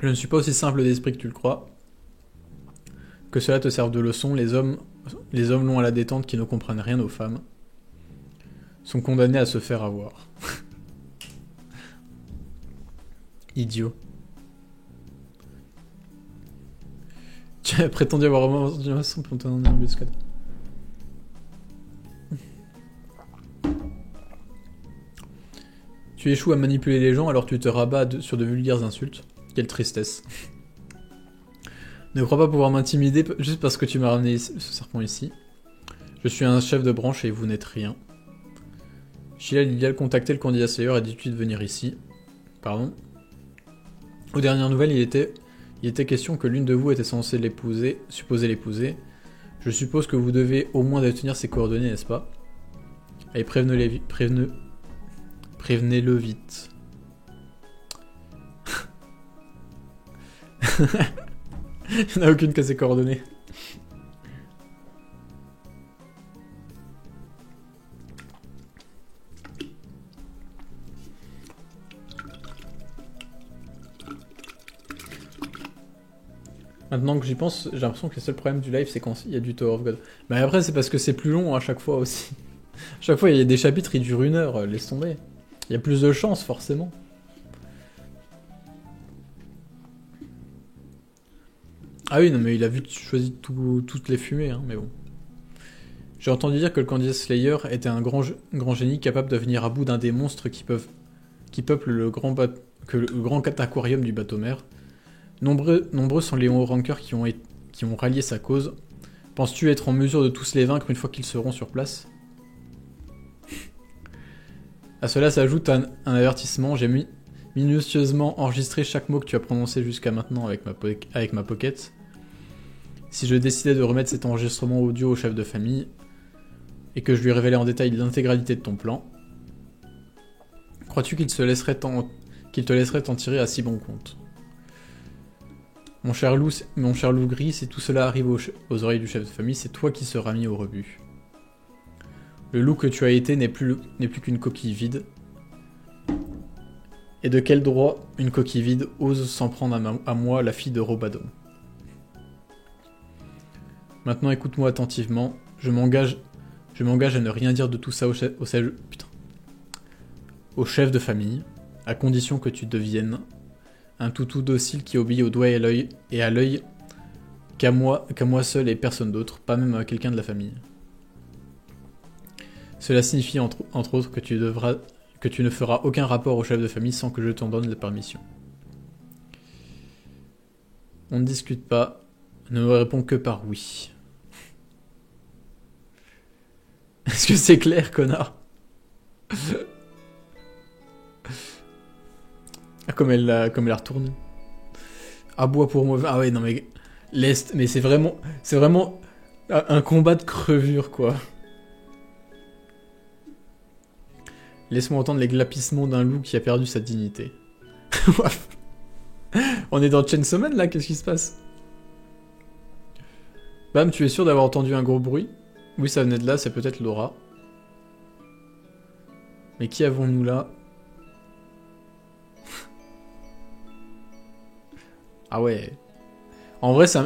Je ne suis pas aussi simple d'esprit que tu le crois. Que cela te serve de leçon, les hommes longs à la détente qui ne comprennent rien aux femmes sont condamnés à se faire avoir. Idiot. Tu as prétendu avoir remonté son pantalon en embuscade. Tu échoues à manipuler les gens alors tu te rabats sur de vulgaires insultes. Quelle tristesse. Ne crois pas pouvoir m'intimider juste parce que tu m'as ramené ce serpent ici. Je suis un chef de branche et vous n'êtes rien. Sheila Lilial contactait le candidat Slayer et dit-lui de venir ici. Pardon. Aux dernières nouvelles, il était question que l'une de vous était censée supposée l'épouser. Je suppose que vous devez au moins détenir ses coordonnées, n'est-ce pas? Allez, prévenez-le vite. Il n'y en a aucune que ses coordonnées. Maintenant que j'y pense, j'ai l'impression que le seul problème du live, c'est quand il y a du Tower of God. Mais après, c'est parce que c'est plus long à chaque fois aussi. À chaque fois, il y a des chapitres, ils durent 1 heure, laisse tomber. Il y a plus de chance, forcément. Ah oui, non, mais il a vu choisi toutes les fumées, hein, mais bon. J'ai entendu dire que le candidat Slayer était un grand génie capable de venir à bout d'un des monstres qui peuplent le grand aquarium du bateau-mer. Nombreux sont les hauts rankers qui ont rallié sa cause. Penses-tu être en mesure de tous les vaincre une fois qu'ils seront sur place? À cela s'ajoute un avertissement. J'ai minutieusement enregistré chaque mot que tu as prononcé jusqu'à maintenant avec ma pocket. Si je décidais de remettre cet enregistrement audio au chef de famille et que je lui révélais en détail l'intégralité de ton plan, crois-tu qu'il te laisserait t'en tirer à si bon compte? Mon cher loup gris, si tout cela arrive aux oreilles du chef de famille, c'est toi qui seras mis au rebut. Le loup que tu as été n'est plus qu'une coquille vide. Et de quel droit une coquille vide ose s'en prendre à moi, la fille de Robadon? Maintenant écoute-moi attentivement, je m'engage à ne rien dire de tout ça au chef de famille, à condition que tu deviennes un toutou docile qui obéit au doigt et à l'œil qu'à moi seul et personne d'autre, pas même à quelqu'un de la famille. Cela signifie entre autres que tu ne feras aucun rapport au chef de famille sans que je t'en donne la permission. On ne discute pas, ne me réponds que par oui. Est-ce que c'est clair, connard? Comme elle l'a retourné. Aboie pour moi. Ah ouais, non mais... L'Est, mais c'est vraiment un combat de crevure, quoi. Laisse-moi entendre les glapissements d'un loup qui a perdu sa dignité. On est dans Chainsaw Man, là, qu'est-ce qui se passe? Bam, tu es sûr d'avoir entendu un gros bruit? Oui, ça venait de là, c'est peut-être Laura. Mais qui avons-nous là? Ah ouais. En vrai, c'est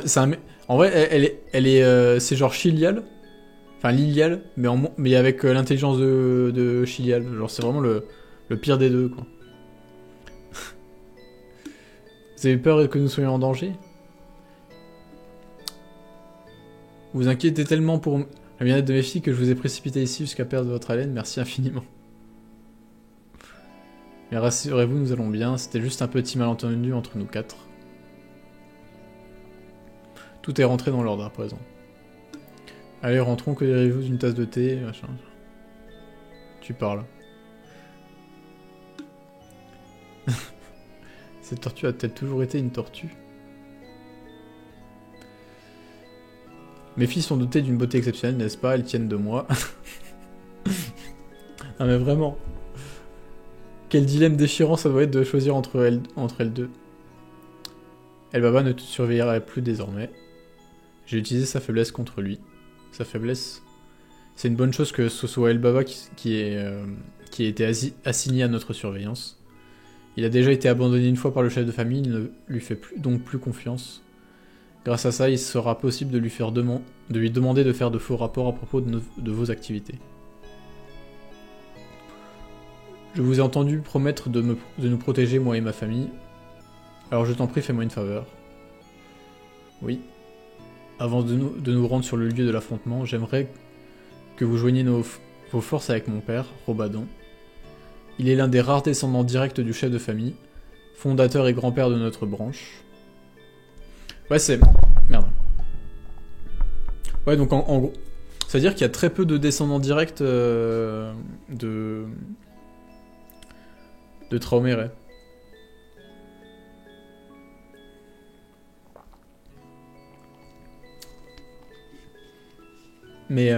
genre Chilial. Enfin, Lilial, mais avec l'intelligence de Chilial. Genre, c'est vraiment le pire des deux, quoi. Vous avez peur que nous soyons en danger? Vous vous inquiétez tellement pour la bien-être de mes filles que je vous ai précipité ici jusqu'à perdre votre haleine. Merci infiniment. Mais rassurez-vous, nous allons bien. C'était juste un petit malentendu entre nous 4. Tout est rentré dans l'ordre à présent. Allez, rentrons, que direz-vous d'une tasse de thé, machin. Tu parles. Cette tortue a-t-elle toujours été une tortue? Mes filles sont dotées d'une beauté exceptionnelle, n'est-ce pas? Elles tiennent de moi. Non mais vraiment. Quel dilemme déchirant ça doit être de choisir entre elles deux. Elbaba ne te surveillerait plus désormais. J'ai utilisé sa faiblesse contre lui. Sa faiblesse... C'est une bonne chose que ce soit Elbaba qui ait été assigné à notre surveillance. Il a déjà été abandonné une fois par le chef de famille, il ne lui fait donc plus confiance. Grâce à ça, il sera possible de lui demander de faire de faux rapports à propos de vos activités. Je vous ai entendu promettre de nous protéger, moi et ma famille. Alors je t'en prie, fais-moi une faveur. Oui. Avant de nous rendre sur le lieu de l'affrontement, j'aimerais que vous joigniez vos forces avec mon père, Robadon. Il est l'un des rares descendants directs du chef de famille, fondateur et grand-père de notre branche. Ouais, c'est... Merde. Ouais, donc en gros... C'est-à-dire qu'il y a très peu de descendants directs de Traumere. Mais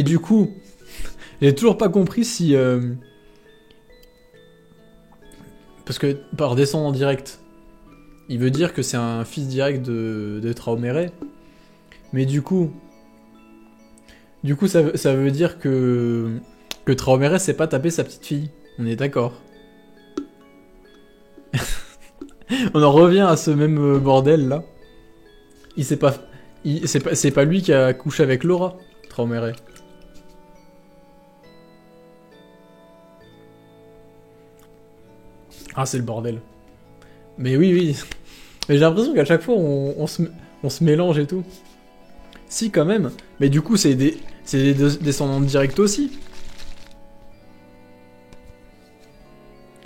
du coup, j'ai toujours pas compris si... Parce que par descendant direct, il veut dire que c'est un fils direct de Traumere. Mais du coup ça veut dire que Traumere s'est pas tapé sa petite fille. On est d'accord. On en revient à ce même bordel là. Il s'est pas... C'est pas lui qui a couché avec Laura, Traumere. Ah, c'est le bordel. Mais oui, oui. Mais j'ai l'impression qu'à chaque fois, on se mélange et tout. Si, quand même. Mais du coup, c'est des descendants directs aussi.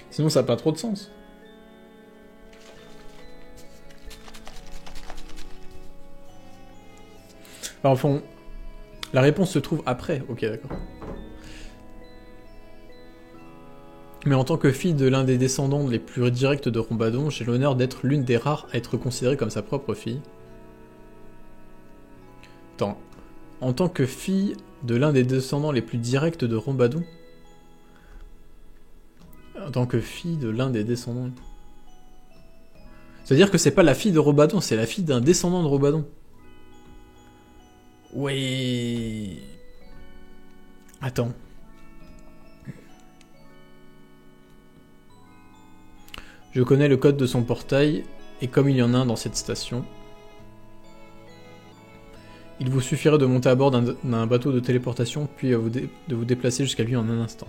Sinon, ça n'a pas trop de sens. Enfin, enfin, la réponse se trouve après. Ok, d'accord. Mais en tant que fille de l'un des descendants les plus directs de Rombadon, j'ai l'honneur d'être l'une des rares à être considérée comme sa propre fille. Attends. En tant que fille de l'un des descendants les plus directs de Rombadon. En tant que fille de l'un des descendants... C'est-à-dire que c'est pas la fille de Rombadon, c'est la fille d'un descendant de Rombadon. Oui. Attends. Je connais le code de son portail, et comme il y en a un dans cette station, il vous suffirait de monter à bord d'un bateau de téléportation, puis de vous déplacer jusqu'à lui en un instant.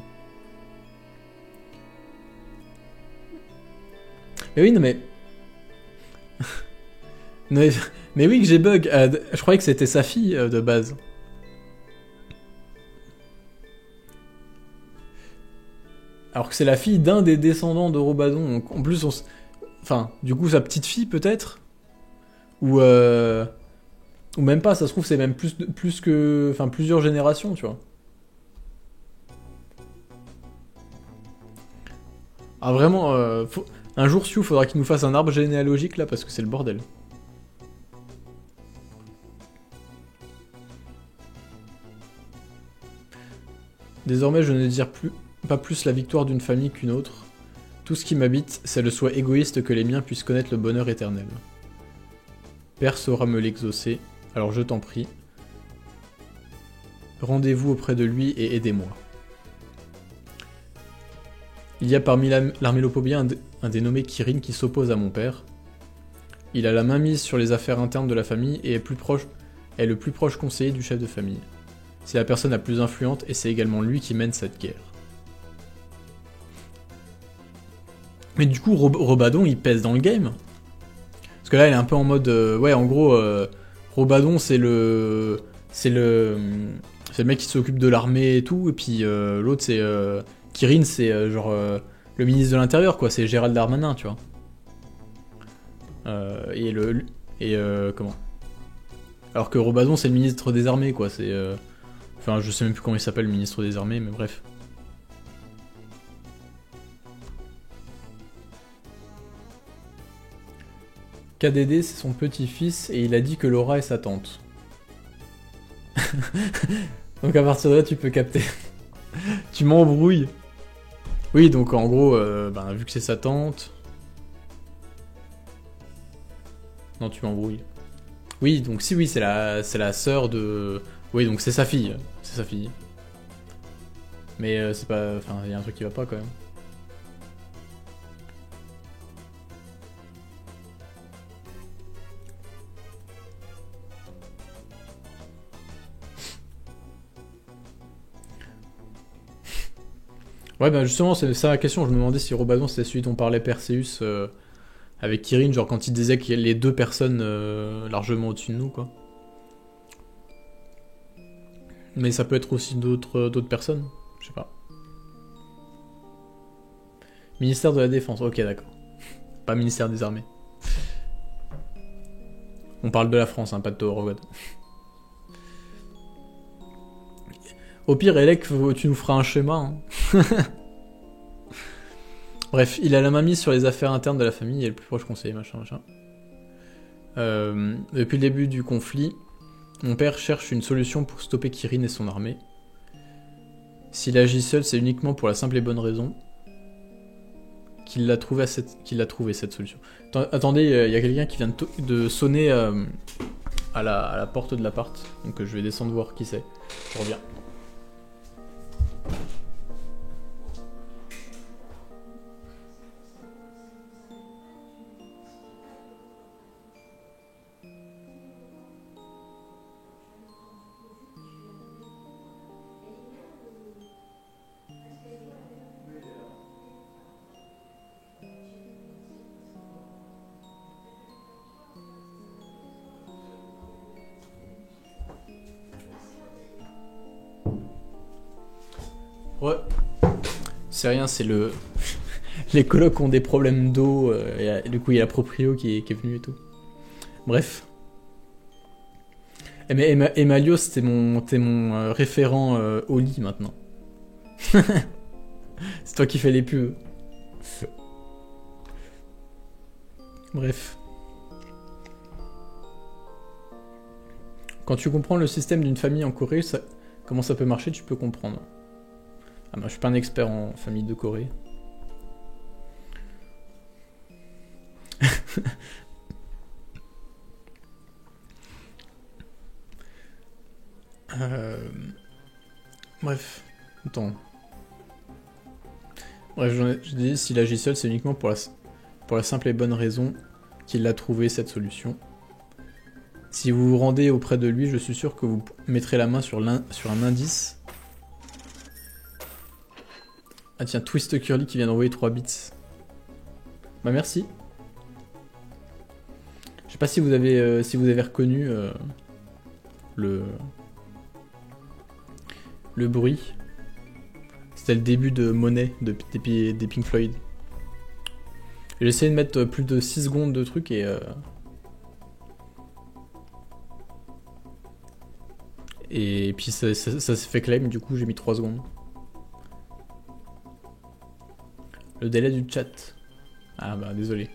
Mais oui, non mais... mais oui que j'ai bug, je croyais que c'était sa fille de base. Alors que c'est la fille d'un des descendants de Rombadon, donc en plus enfin, du coup sa petite fille peut-être. Ou même pas, ça se trouve c'est même plus que... Enfin plusieurs générations, tu vois. Ah vraiment, un jour Sioux faudra qu'il nous fasse un arbre généalogique là parce que c'est le bordel. Désormais je ne désire pas plus la victoire d'une famille qu'une autre. Tout ce qui m'habite, c'est le souhait égoïste que les miens puissent connaître le bonheur éternel. Père saura me l'exaucer, alors je t'en prie. Rendez-vous auprès de lui et aidez-moi. Il y a parmi l'armée Lopobia un dénommé Kirin qui s'oppose à mon père. Il a la main mise sur les affaires internes de la famille et est le plus proche conseiller du chef de famille. C'est la personne la plus influente et c'est également lui qui mène cette guerre. Mais du coup, Rombadon, il pèse dans le game. Parce que là, il est un peu en mode... ouais, en gros, Rombadon, c'est le mec qui s'occupe de l'armée et tout. Et puis l'autre, c'est... Kirin, c'est genre le ministre de l'Intérieur, quoi. C'est Gérald Darmanin, tu vois. Comment alors que Rombadon, c'est le ministre des Armées, quoi. C'est... Enfin, je sais même plus comment il s'appelle, le ministre des Armées, mais bref. KDD, c'est son petit-fils, et il a dit que Laura est sa tante. Donc à partir de là, tu peux capter. Tu m'embrouilles. Oui, donc en gros, vu que c'est sa tante... Non, tu m'embrouilles. Oui, donc si, oui, c'est la sœur de... Oui, donc c'est sa fille. C'est sa fille. Mais c'est pas... Enfin, il y a un truc qui va pas, quand même. Ouais, bah justement, c'est ça la question. Je me demandais si Rombadon, c'était celui dont parlait Perseus avec Kirin, genre quand il disait qu'il y a les deux personnes largement au-dessus de nous, quoi. Mais ça peut être aussi d'autres personnes, je sais pas. Ministère de la Défense, ok, d'accord. Pas ministère des Armées. On parle de la France, hein, pas de Torogod. Au pire, Elec, tu nous feras un schéma. Hein. Bref, il a la main mise sur les affaires internes de la famille et le plus proche conseiller, machin. Depuis le début du conflit, mon père cherche une solution pour stopper Kirin et son armée. S'il agit seul, c'est uniquement pour la simple et bonne raison qu'il a trouvé cette solution. Attendez, il y a quelqu'un qui vient de sonner à la porte de l'appart, donc je vais descendre voir qui c'est. Je reviens. Ouais. C'est rien, c'est le... Les colocs ont des problèmes d'eau, et du coup il y a la proprio qui est venu et tout. Bref. Mais Emalios, t'es mon référent au lit maintenant. C'est toi qui fais les pubs. Bref. Quand tu comprends le système d'une famille en Corée, comment ça peut marcher, tu peux comprendre. Ah, moi je suis pas un expert en famille de Corée. Bref. Attends. Bref, je dis, s'il agit seul, c'est uniquement pour la simple et bonne raison qu'il a trouvé cette solution. Si vous vous rendez auprès de lui, je suis sûr que vous mettrez la main sur un indice. Ah tiens, Twist Curly qui vient d'envoyer 3 bits. Bah merci. Je sais pas si vous avez reconnu le bruit. C'était le début de Money des Pink Floyd. J'ai essayé de mettre plus de 6 secondes de truc et puis ça s'est fait claim, du coup j'ai mis 3 secondes. Le délai du chat. Ah bah désolé.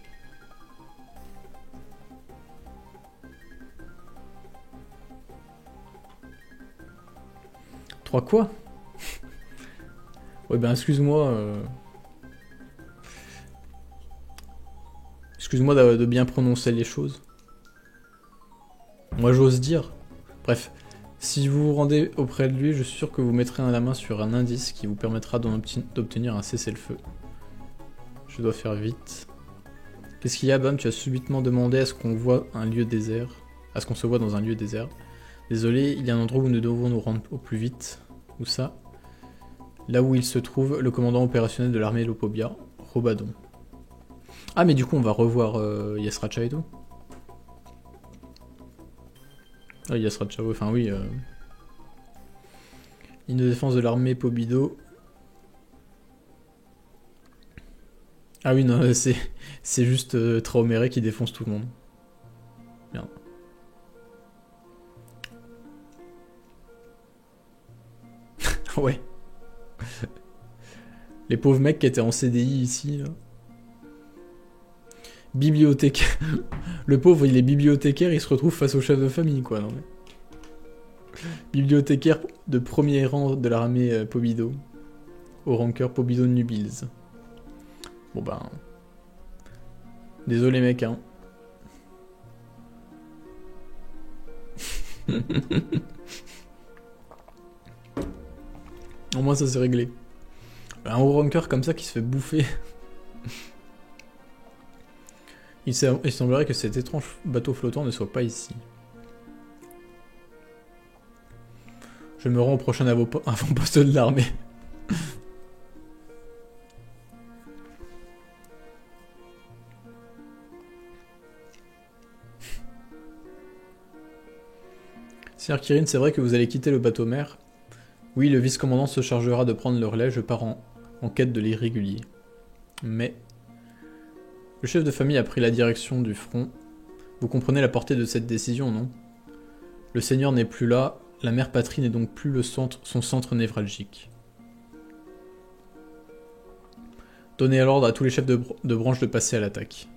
Trois quoi? Ouais ben excuse-moi. Excuse-moi de bien prononcer les choses. Moi j'ose dire. Bref. Si vous vous rendez auprès de lui, je suis sûr que vous mettrez la main sur un indice qui vous permettra d'obtenir un cessez-le-feu. Je dois faire vite. Qu'est-ce qu'il y a, Bam? Tu as subitement demandé à ce qu'on voit un lieu désert. À ce qu'on se voit dans un lieu désert. Désolé, il y a un endroit où nous devons nous rendre au plus vite. Où ça? Là où il se trouve, le commandant opérationnel de l'armée Lopobia, Robadon. Ah mais du coup on va revoir Yasracha et tout. Ah Yasracha, enfin oui. Ligne de défense de l'armée Pobido. Ah oui non, c'est juste Traomere qui défonce tout le monde. Merde. Ouais. Les pauvres mecs qui étaient en CDI ici. Là. Bibliothécaire. Le pauvre, il est bibliothécaire, il se retrouve face au chef de famille, quoi. Non, mais... Bibliothécaire de premier rang de l'armée Pobido. Au rancœur Pobido Nubiles. Bon ben... Désolé mec, hein. Au moins ça c'est réglé. Un haut rancœur comme ça qui se fait bouffer. Il semblerait que cet étrange bateau flottant ne soit pas ici. Je me rends au prochain avant-poste de l'armée. Sir Kirin, c'est vrai que vous allez quitter le bateau mère. Oui, le vice-commandant se chargera de prendre le relais, je pars en quête de l'irrégulier. Mais... Le chef de famille a pris la direction du front. Vous comprenez la portée de cette décision, non? Le seigneur n'est plus là, la mère patrie n'est donc plus son centre névralgique. Donnez l'ordre à tous les chefs de branche de passer à l'attaque.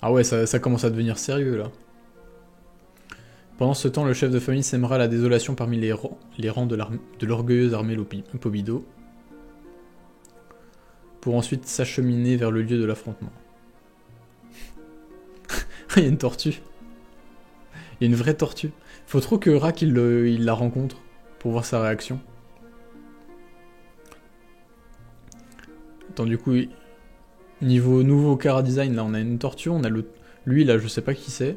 Ah ouais, ça commence à devenir sérieux, là. Pendant ce temps, le chef de famille sèmera la désolation parmi les rangs de l'orgueilleuse armée Pobido, pour ensuite s'acheminer vers le lieu de l'affrontement. Il y a une tortue. Il y a une vraie tortue. Faut trop que Rak il la rencontre pour voir sa réaction. Attends, du coup, niveau nouveau car design, là on a une tortue, on a lui là, je sais pas qui c'est.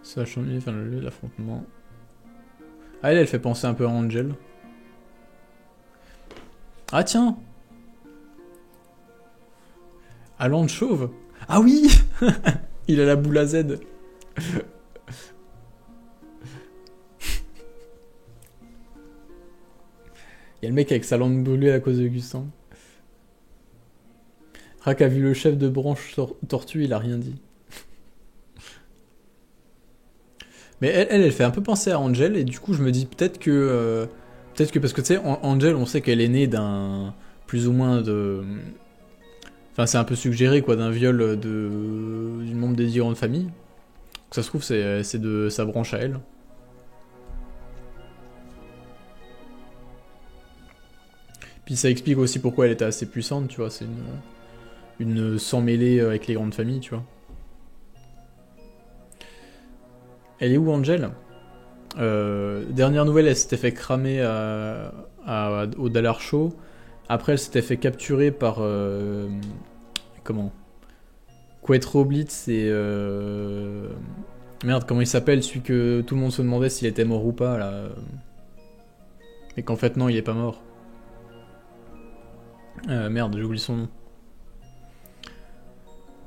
S'acheminer vers le lieu de l'affrontement. Ah elle fait penser un peu à Angel. Ah tiens! Allant de chauve! Ah oui! Il a la boule à Z. Il y a le mec avec sa langue brûlée à cause de Gustin. Rak a vu le chef de branche tortue, il a rien dit. Mais elle fait un peu penser à Angel, et du coup, je me dis peut-être que. Peut-être que parce que tu sais, Angel, on sait qu'elle est née d'un. Plus ou moins de. Enfin, c'est un peu suggéré, quoi, d'un viol d'une membre des différentes familles. Donc, ça se trouve, c'est de sa branche à elle. Puis ça explique aussi pourquoi elle était assez puissante, tu vois. C'est une sans mêlée avec les grandes familles, tu vois. Elle est où, Angel? Dernière nouvelle, elle s'était fait cramer au Dallar Show. Après, elle s'était fait capturer par... comment? Quattro Blitz et... Merde, comment il s'appelle? Celui que tout le monde se demandait s'il était mort ou pas, là. Et qu'en fait, non, il est pas mort. Merde, j'ai oublié son nom.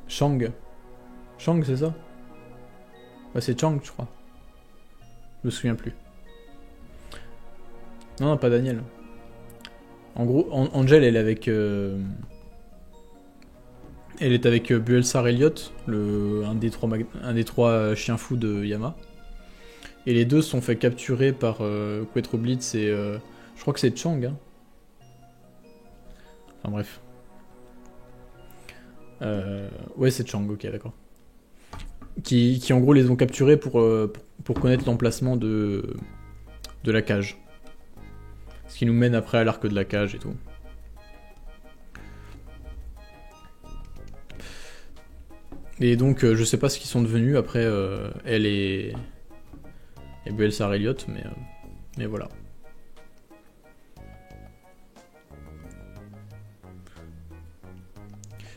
Chang. Chang, c'est ça? Ouais, c'est Chang, je crois. Je me souviens plus. Non, non, pas Daniel. En gros, Angel, elle est avec... elle est avec Buelsar Elliott, un des trois chiens fous de Yama. Et les deux se sont fait capturer par Quattro Blitz et... je crois que c'est Chang, hein. Enfin bref. Ouais, c'est Chang, ok, d'accord. Qui en gros les ont capturés pour connaître l'emplacement de la cage. Ce qui nous mène après à l'arc de la cage et tout. Et donc je sais pas ce qu'ils sont devenus après elle et Buelsar Elliott, mais voilà.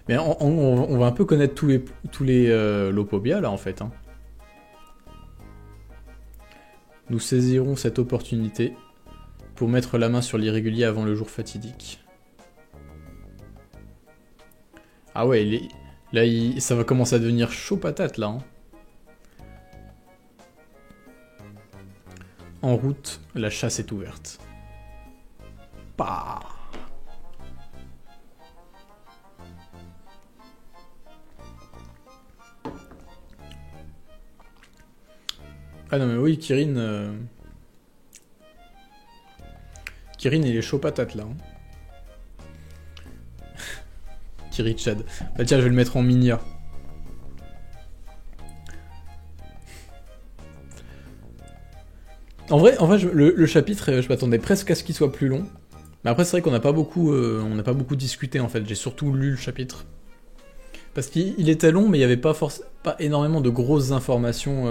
Mais on va un peu connaître tous les Lopobia là en fait. Hein. Nous saisirons cette opportunité pour mettre la main sur l'irrégulier avant le jour fatidique. Ah ouais, là ça va commencer à devenir chaud patate là. Hein. En route, la chasse est ouverte. Bah. Ah non mais oui, Kirin... Kirin il est chaud patate là. Hein. Kirichad. Bah tiens, je vais le mettre en minia. En vrai le chapitre, je m'attendais presque à ce qu'il soit plus long. Mais après c'est vrai qu'on n'a pas beaucoup discuté en fait. J'ai surtout lu le chapitre. Parce qu'il était long, mais il n'y avait pas énormément de grosses informations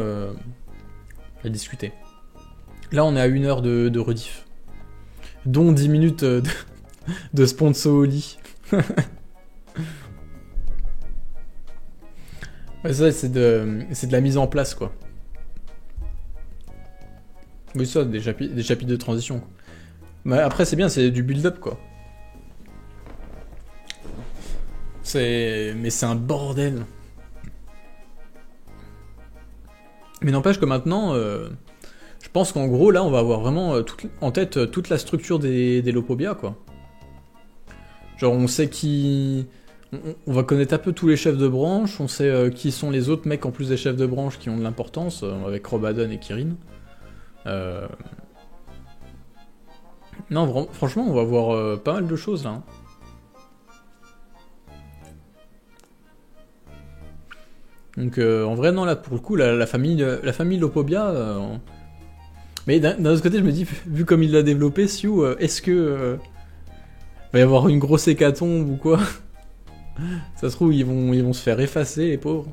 à discuter. Là, on est à 1 heure de rediff. Dont 10 minutes de sponsor au lit. Ouais, ça, c'est de la mise en place, quoi. Oui, ça, des chapitres de transition. Mais après, c'est bien, c'est du build-up, quoi. Mais c'est un bordel. Mais n'empêche que maintenant, je pense qu'en gros, là, on va avoir vraiment en tête toute la structure des Lopobia, quoi. Genre, on sait qui... On va connaître un peu tous les chefs de branche, on sait qui sont les autres mecs en plus des chefs de branche qui ont de l'importance, avec Robadon et Kirin. Non, franchement, on va voir pas mal de choses, là. Hein. Donc en vrai non là pour le coup la famille Lopobia mais d'un autre côté je me dis vu comme il l'a développé Sioux est-ce que va y avoir une grosse hécatombe ou quoi. Ça se trouve ils vont se faire effacer les pauvres.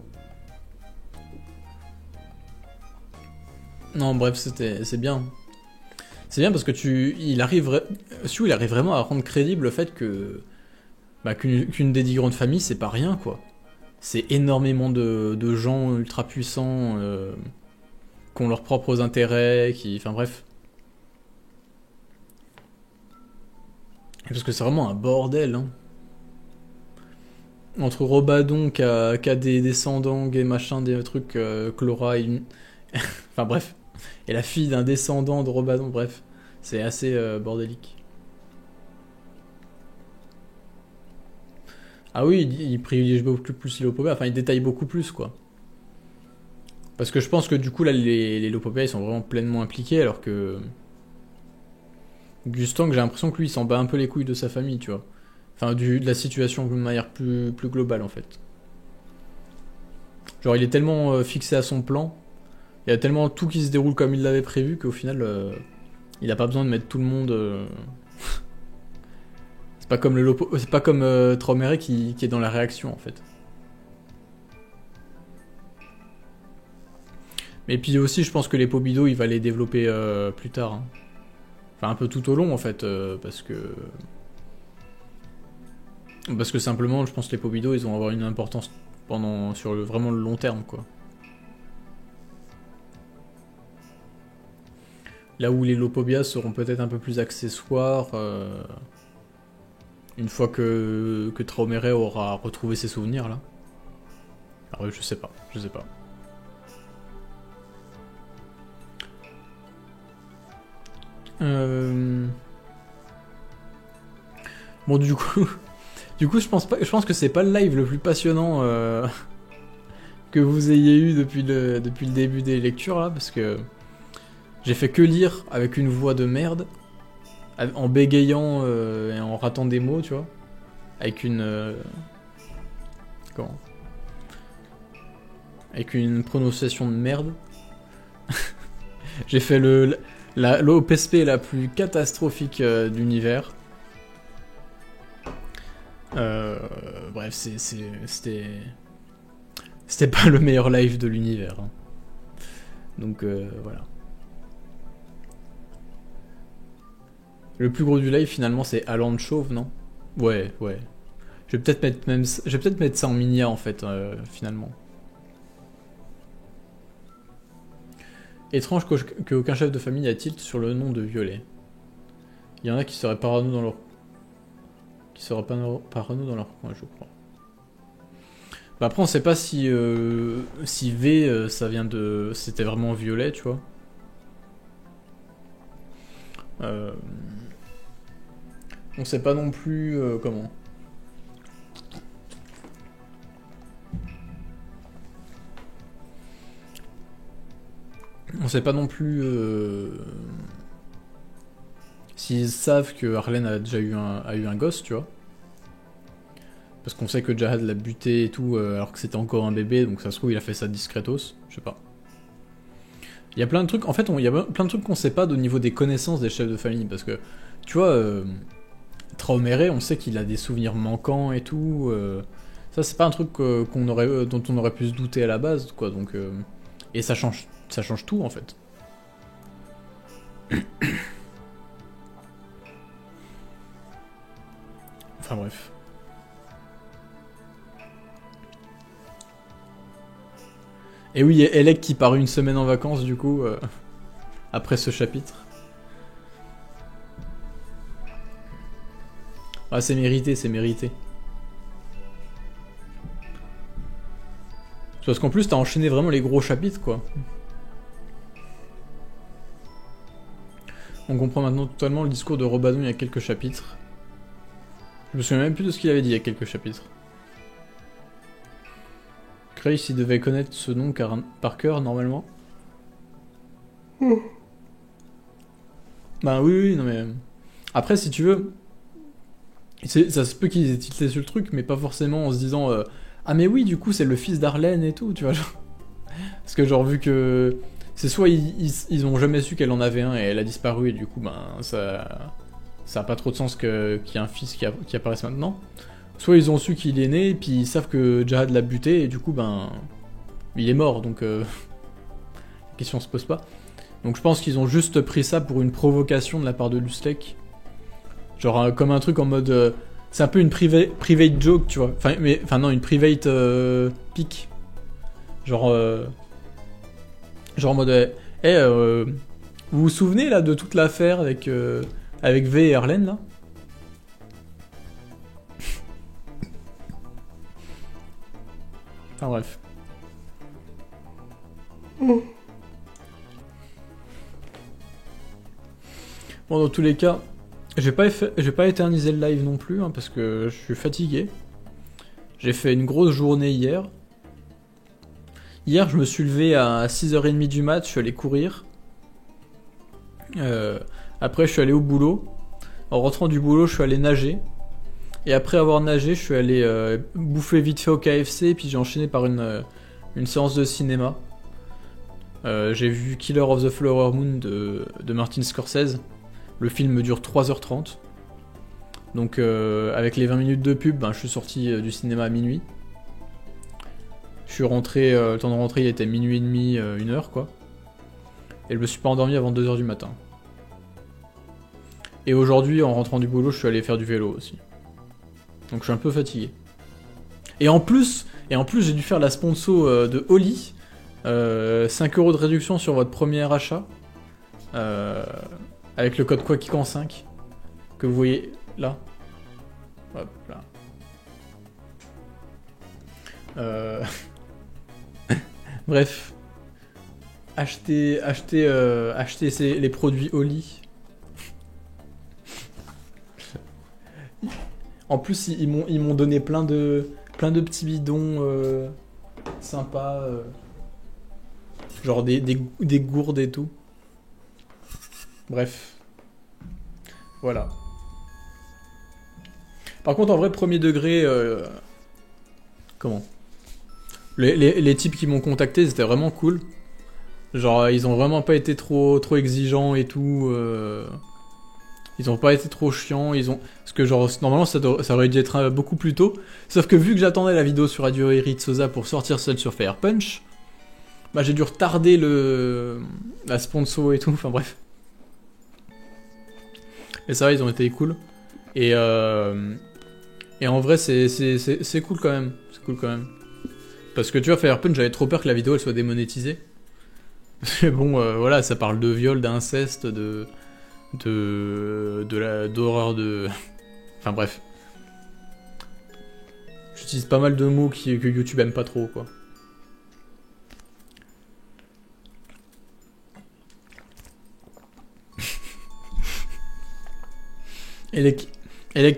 Non bref c'est bien. C'est bien parce que Sioux il arrive vraiment à rendre crédible le fait que qu'une des 10 grandes familles c'est pas rien quoi. C'est énormément de gens ultra puissants qui ont leurs propres intérêts, enfin bref. Parce que c'est vraiment un bordel. Hein. Entre Robadon qui a des descendants et machin, des trucs, Chlora et... enfin bref. Et la fille d'un descendant de Robadon, bref. C'est assez bordélique. Ah oui, il privilégie beaucoup plus les Lopopia, enfin il détaille beaucoup plus quoi. Parce que je pense que du coup là les Lopopia ils sont vraiment pleinement impliqués alors que Gustang j'ai l'impression que lui il s'en bat un peu les couilles de sa famille tu vois. Enfin de la situation de manière plus globale en fait. Genre il est tellement fixé à son plan, il y a tellement tout qui se déroule comme il l'avait prévu qu'au final il a pas besoin de mettre tout le monde... c'est pas comme Traumere qui est dans la réaction en fait. Mais puis aussi, je pense que les Pobido, il va les développer plus tard. Hein. Enfin, un peu tout au long, en fait, parce que... Parce que simplement, je pense que les Pobido, ils vont avoir une importance sur vraiment le long terme, quoi. Là où les Lopobia seront peut-être un peu plus accessoires, une fois que Traumere aura retrouvé ses souvenirs, là. Alors, je sais pas. Bon du coup, je pense que c'est pas le live le plus passionnant que vous ayez eu depuis le début des lectures là, parce que j'ai fait que lire avec une voix de merde, en bégayant et en ratant des mots, tu vois, avec une comment, avec une prononciation de merde. J'ai fait l'OPSP la plus catastrophique d'univers. Bref, c'était pas le meilleur live de l'univers. Hein. Donc voilà. Le plus gros du live finalement c'est Alan Chauve, non? Ouais. Je vais peut-être mettre ça en minia en fait, finalement. Étrange qu'aucun chef de famille a tilt sur le nom de Violet. Il y en a qui seraient parano dans leur... dans leur coin, je crois. Bah après, on sait pas si V, ça vient de... C'était vraiment Violet, tu vois. On sait pas non plus comment... On sait pas non plus s'ils savent que Arlene a déjà eu un gosse, tu vois. Parce qu'on sait que Jahad l'a buté et tout, alors que c'était encore un bébé, donc ça se trouve il a fait ça discretos, je sais pas. Il y a plein de trucs, en fait, il y a plein de trucs qu'on sait pas au niveau des connaissances des chefs de famille, parce que, tu vois, Traumere, on sait qu'il a des souvenirs manquants et tout, ça c'est pas un truc dont on aurait pu se douter à la base, quoi, donc... et ça change tout, en fait. Enfin bref. Et oui, il y a Elec qui part une semaine en vacances, du coup, après ce chapitre. Ah, c'est mérité. Parce qu'en plus, t'as enchaîné vraiment les gros chapitres, quoi. On comprend maintenant totalement le discours de Robadon il y a quelques chapitres. Je me souviens même plus de ce qu'il avait dit il y a quelques chapitres. Grace, il devait connaître ce nom par cœur, normalement. Bah oui, non mais... Après, si tu veux... Ça se peut qu'ils aient tilté sur le truc, mais pas forcément en se disant... ah mais oui, du coup, c'est le fils d'Arlene et tout, tu vois. Genre... Parce que genre, vu que... C'est soit ils ont jamais su qu'elle en avait un et elle a disparu, et du coup, ben, ça a pas trop de sens qu'il y ait un fils qui apparaisse maintenant. Soit ils ont su qu'il est né, et puis ils savent que Jahad l'a buté, et du coup, ben... Il est mort, donc... la question se pose pas. Donc je pense qu'ils ont juste pris ça pour une provocation de la part de Lustek. Genre comme un truc en mode... c'est un peu une private joke, tu vois. Enfin non, une private pic. Genre en mode... vous vous souvenez là de toute l'affaire avec V et Arlene là? Enfin bref. Bon, dans tous les cas, j'ai pas éternisé le live non plus, hein, parce que je suis fatigué. J'ai fait une grosse journée hier. Hier, je me suis levé à 6h30 du mat, je suis allé courir. Après, je suis allé au boulot. En rentrant du boulot, je suis allé nager. Et après avoir nagé, je suis allé bouffer vite fait au KFC. Et puis j'ai enchaîné par une séance de cinéma. J'ai vu Killer of the Flower Moon de Martin Scorsese. Le film dure 3h30. Donc avec les 20 minutes de pub, je suis sorti du cinéma à minuit. Je suis rentré, le temps de rentrer il était minuit et demi, 1h quoi. Et je me suis pas endormi avant 2h du matin. Et aujourd'hui, en rentrant du boulot, je suis allé faire du vélo aussi. Donc je suis un peu fatigué. Et en plus j'ai dû faire la sponsor de Oli. 5€ de réduction sur votre premier achat. Avec le code QUAKICAN5 que vous voyez là. Hop là. Bref. Achetez les produits Oli. En plus, ils m'ont donné plein de petits bidons sympas. Genre des gourdes et tout. Bref. Voilà. Par contre, en vrai, premier degré... comment les types qui m'ont contacté, c'était vraiment cool. Genre, ils ont vraiment pas été trop exigeants et tout. Ils ont pas été trop chiants. Parce que, genre, normalement, ça aurait dû être beaucoup plus tôt. Sauf que vu que j'attendais la vidéo sur Radio Eritsosa pour sortir celle sur Fire Punch, j'ai dû retarder la sponsor et tout. Enfin, bref. Et ça, ils ont été cool. Et en vrai, c'est cool quand même. C'est cool quand même. Parce que tu vois, Fire Punch, j'avais trop peur que la vidéo elle soit démonétisée. Mais bon, voilà, ça parle de viol, d'inceste, d'horreur de... Enfin bref. J'utilise pas mal de mots que YouTube aime pas trop, quoi. Elec,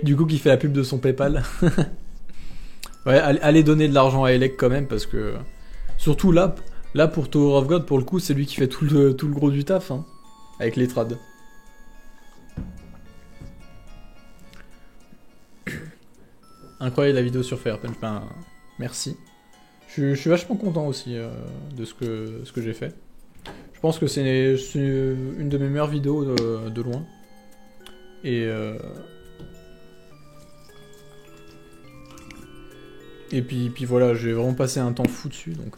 du coup, qui fait la pub de son PayPal. Ouais, allez donner de l'argent à Elec quand même, parce que... Surtout là pour Tower of God, pour le coup, c'est lui qui fait tout le gros du taf, hein, avec les trades. Incroyable la vidéo sur Fire Punch, merci. Je suis vachement content aussi de ce que j'ai fait. Je pense que c'est une de mes meilleures vidéos de loin. Et puis voilà, j'ai vraiment passé un temps fou dessus, donc...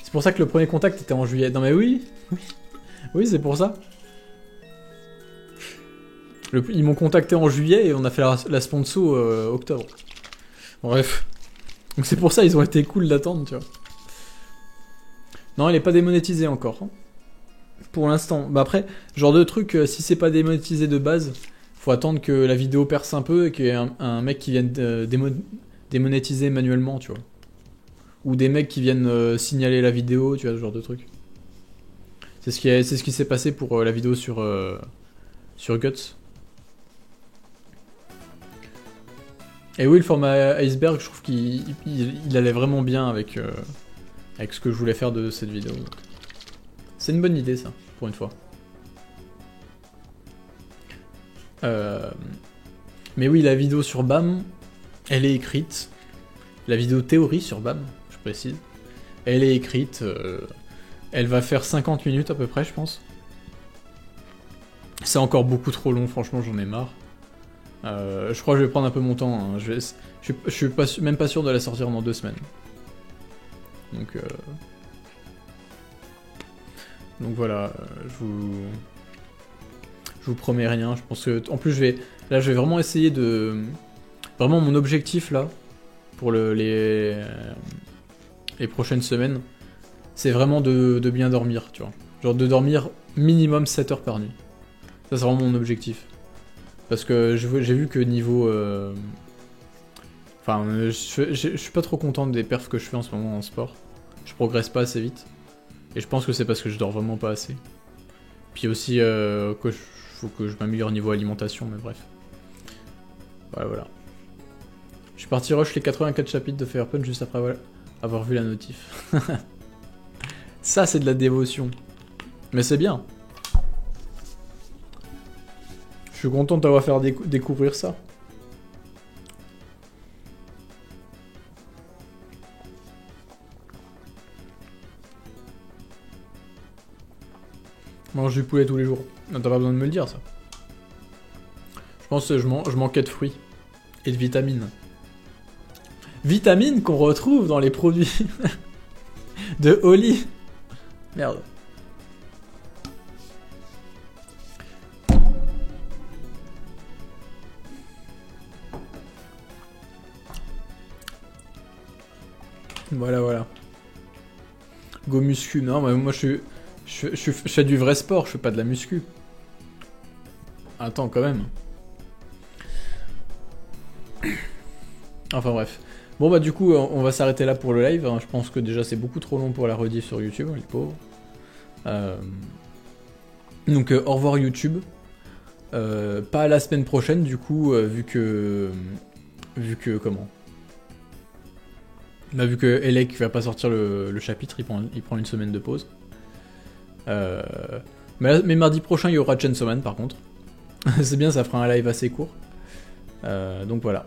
C'est pour ça que le premier contact était en juillet. Non mais oui, oui c'est pour ça. Ils m'ont contacté en juillet et on a fait la sponsor octobre. Bref. Donc c'est pour ça ils ont été cool d'attendre, tu vois. Non, elle est pas démonétisée encore. Hein. Pour l'instant. Après, genre de truc, si c'est pas démonétisé de base, faut attendre que la vidéo perce un peu et qu'il y ait un mec qui vienne démonétiser manuellement, tu vois. Ou des mecs qui viennent signaler la vidéo, tu vois, ce genre de truc. C'est ce qui s'est passé pour la vidéo sur Guts. Et oui, le format iceberg, je trouve qu'il allait vraiment bien avec ce que je voulais faire de cette vidéo. C'est une bonne idée, ça, pour une fois. Mais oui, la vidéo sur BAM, elle est écrite. La vidéo théorie sur BAM, je précise. Elle est écrite. Elle va faire 50 minutes à peu près, je pense. C'est encore beaucoup trop long, franchement, j'en ai marre. Je crois que je vais prendre un peu mon temps. Hein. Je suis même pas sûr de la sortir dans 2 semaines. Donc voilà, je vous promets rien. Je pense que en plus je vais vraiment essayer de vraiment mon objectif là pour les prochaines semaines, c'est vraiment de bien dormir, tu vois. Genre de dormir minimum 7 heures par nuit. Ça c'est vraiment mon objectif. Parce que j'ai vu que niveau enfin je suis pas trop content des perfs que je fais en ce moment en sport. Je progresse pas assez vite. Et je pense que c'est parce que je dors vraiment pas assez. Puis aussi, faut que je m'améliore niveau alimentation, mais bref. Voilà. Je suis parti rush les 84 chapitres de Fire Punch juste après avoir vu la notif. Ça, c'est de la dévotion. Mais c'est bien. Je suis content de t'avoir fait découvrir ça. Je mange du poulet tous les jours. Non, t'as pas besoin de me le dire, ça. Je pense que je manquais de fruits. Et de vitamines. Vitamines qu'on retrouve dans les produits de Oli. Merde. Voilà. Go muscu. Non, mais moi je fais du vrai sport, je fais pas de la muscu. Attends, quand même. Enfin bref. Bon bah du coup on va s'arrêter là pour le live, hein. Je pense que déjà c'est beaucoup trop long pour la rediff sur YouTube, les pauvres. Donc au revoir YouTube. Pas la semaine prochaine du coup, vu que comment bah, vu que Elec va pas sortir le chapitre, il prend une semaine de pause. Mais mardi prochain il y aura Chainsaw Man par contre. C'est bien, ça fera un live assez court. Donc voilà.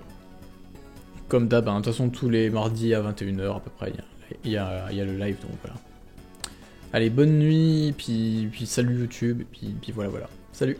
Comme d'hab, hein, de toute façon tous les mardis à 21h à peu près, il y a le live, donc voilà. Allez, bonne nuit, puis salut YouTube, puis voilà. Salut.